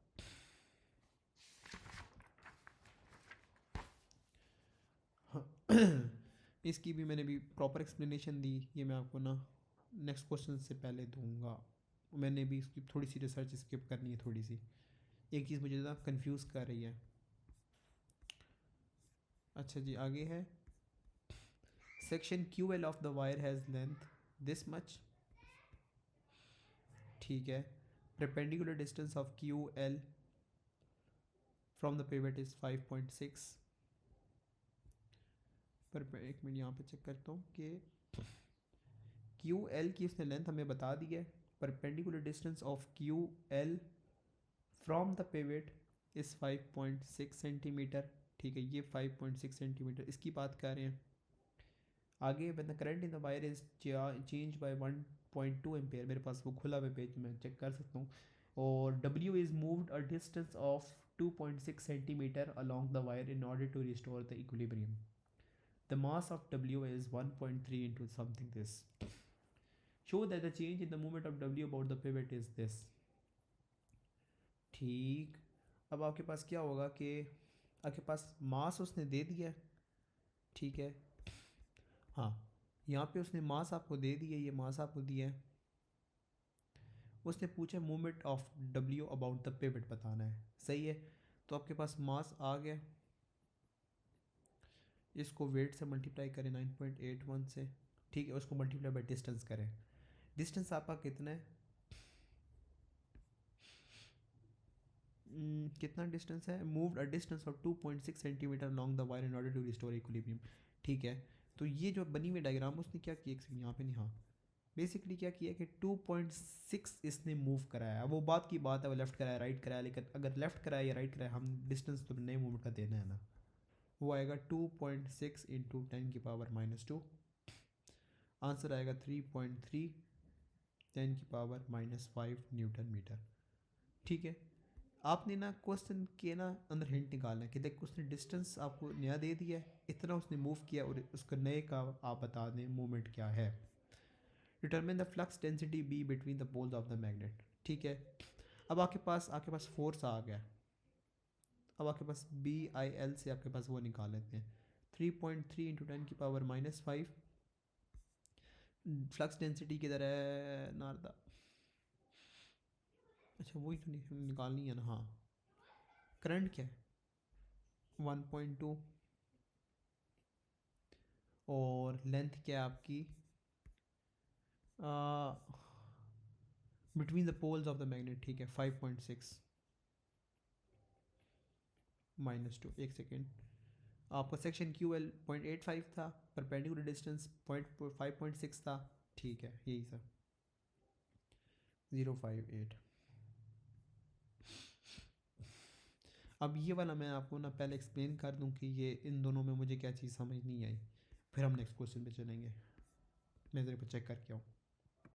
इसकी भी मैंने भी प्रॉपर एक्सप्लेनेशन दी, ये मैं आपको ना नेक्स्ट क्वेश्चन से पहले दूंगा। मैंने भी इसकी थोड़ी सी रिसर्च स्किप करनी है, थोड़ी सी एक चीज़ मुझे ना कंफ्यूज कर रही है। अच्छा जी, आगे है, section Q L of the wire has length this much, ठीक है। Perpendicular distance of Q L from the pivot is 5.6। पर एक मिनट यहाँ पे चेक करता हूँ कि क्यू एल की इसने लेंथ हमें बता दी है, perpendicular distance of Q L from the pivot is 5.6 centimetre, ठीक है, ये 5.6 सेंटीमीटर इसकी बात कर रहे हैं। आगे when the current in the wire is change bye 1.2 ampere, मेरे पास वो खुला हुआ पेज मैं चेक कर सकता हूँ, और W is moved a distance of 2.6 centimetre along the wire in order to restore the equilibrium. The mass of W is 1.3 into something this. Show that the change in the moment of W about the pivot is this. ठीक, अब आपके पास क्या होगा कि आपके पास मास उसने दे दिया है, ठीक है, हाँ, यहाँ पे उसने मास आपको दे दिया, ये मास आपको दिया है, उसने पूछा movement of W about the pivot बताना है, सही है। तो आपके पास मास आ गया, इसको वेट से मल्टीप्लाई करें 9.81 से, ठीक है, उसको मल्टीप्लाई बाई डिस्टेंस करें, डिस्टेंस आपका कितना है, कितना डिस्टेंस है, moved a distance of 2.6 centimetre long the wire in order to restore equilibrium, ठीक है। तो ये जो बनी हुई डायग्राम उसने क्या किया, एक सेकंड यहाँ पे नहीं, हाँ, बेसिकली क्या किया कि 2.6 इसने मूव कराया, वो बात की बात है, वो लेफ्ट कराया राइट कराया, लेकिन अगर लेफ्ट कराया या राइट कराया, हम डिस्टेंस तो नए मूवमेंट का देना है ना, वो आएगा 2.6 इंटू 10⁻², आंसर आएगा 3.3 10⁻⁻5 न्यूटन मीटर, ठीक है। आपने ना क्वेश्चन के ना अंदर हिंट निकालना है कि देख उसने डिस्टेंस आपको नया दे दिया है, इतना उसने मूव किया, और उसका नए का आप बता दें मूवमेंट क्या है। Determine the flux density B between the poles of the magnet, ठीक है। अब आपके पास फोर्स आ गया, अब आपके पास बी आई एल से आपके पास वो निकाल लेते हैं, 3.3 इंटू 10⁻⁵, फ्लक्स डेंसिटी किधर है नारदा, अच्छा वही तो निकालनी है ना, हाँ, करंट क्या है 1.2, और लेंथ क्या है आपकी between the poles of the magnet, ठीक है, 5.6 -2, एक सेकेंड, आपका सेक्शन क्यू एल 0.85 था, परपेंडिकुलर डिस्टेंस 5.6 था, ठीक है, यही सर 058। अब ये वाला मैं आपको ना पहले एक्सप्लेन कर दूं कि ये इन दोनों में मुझे क्या चीज़ समझ नहीं आई, फिर हम नेक्स्ट क्वेश्चन पे चलेंगे, मैं ज़रा चेक करके आऊँ।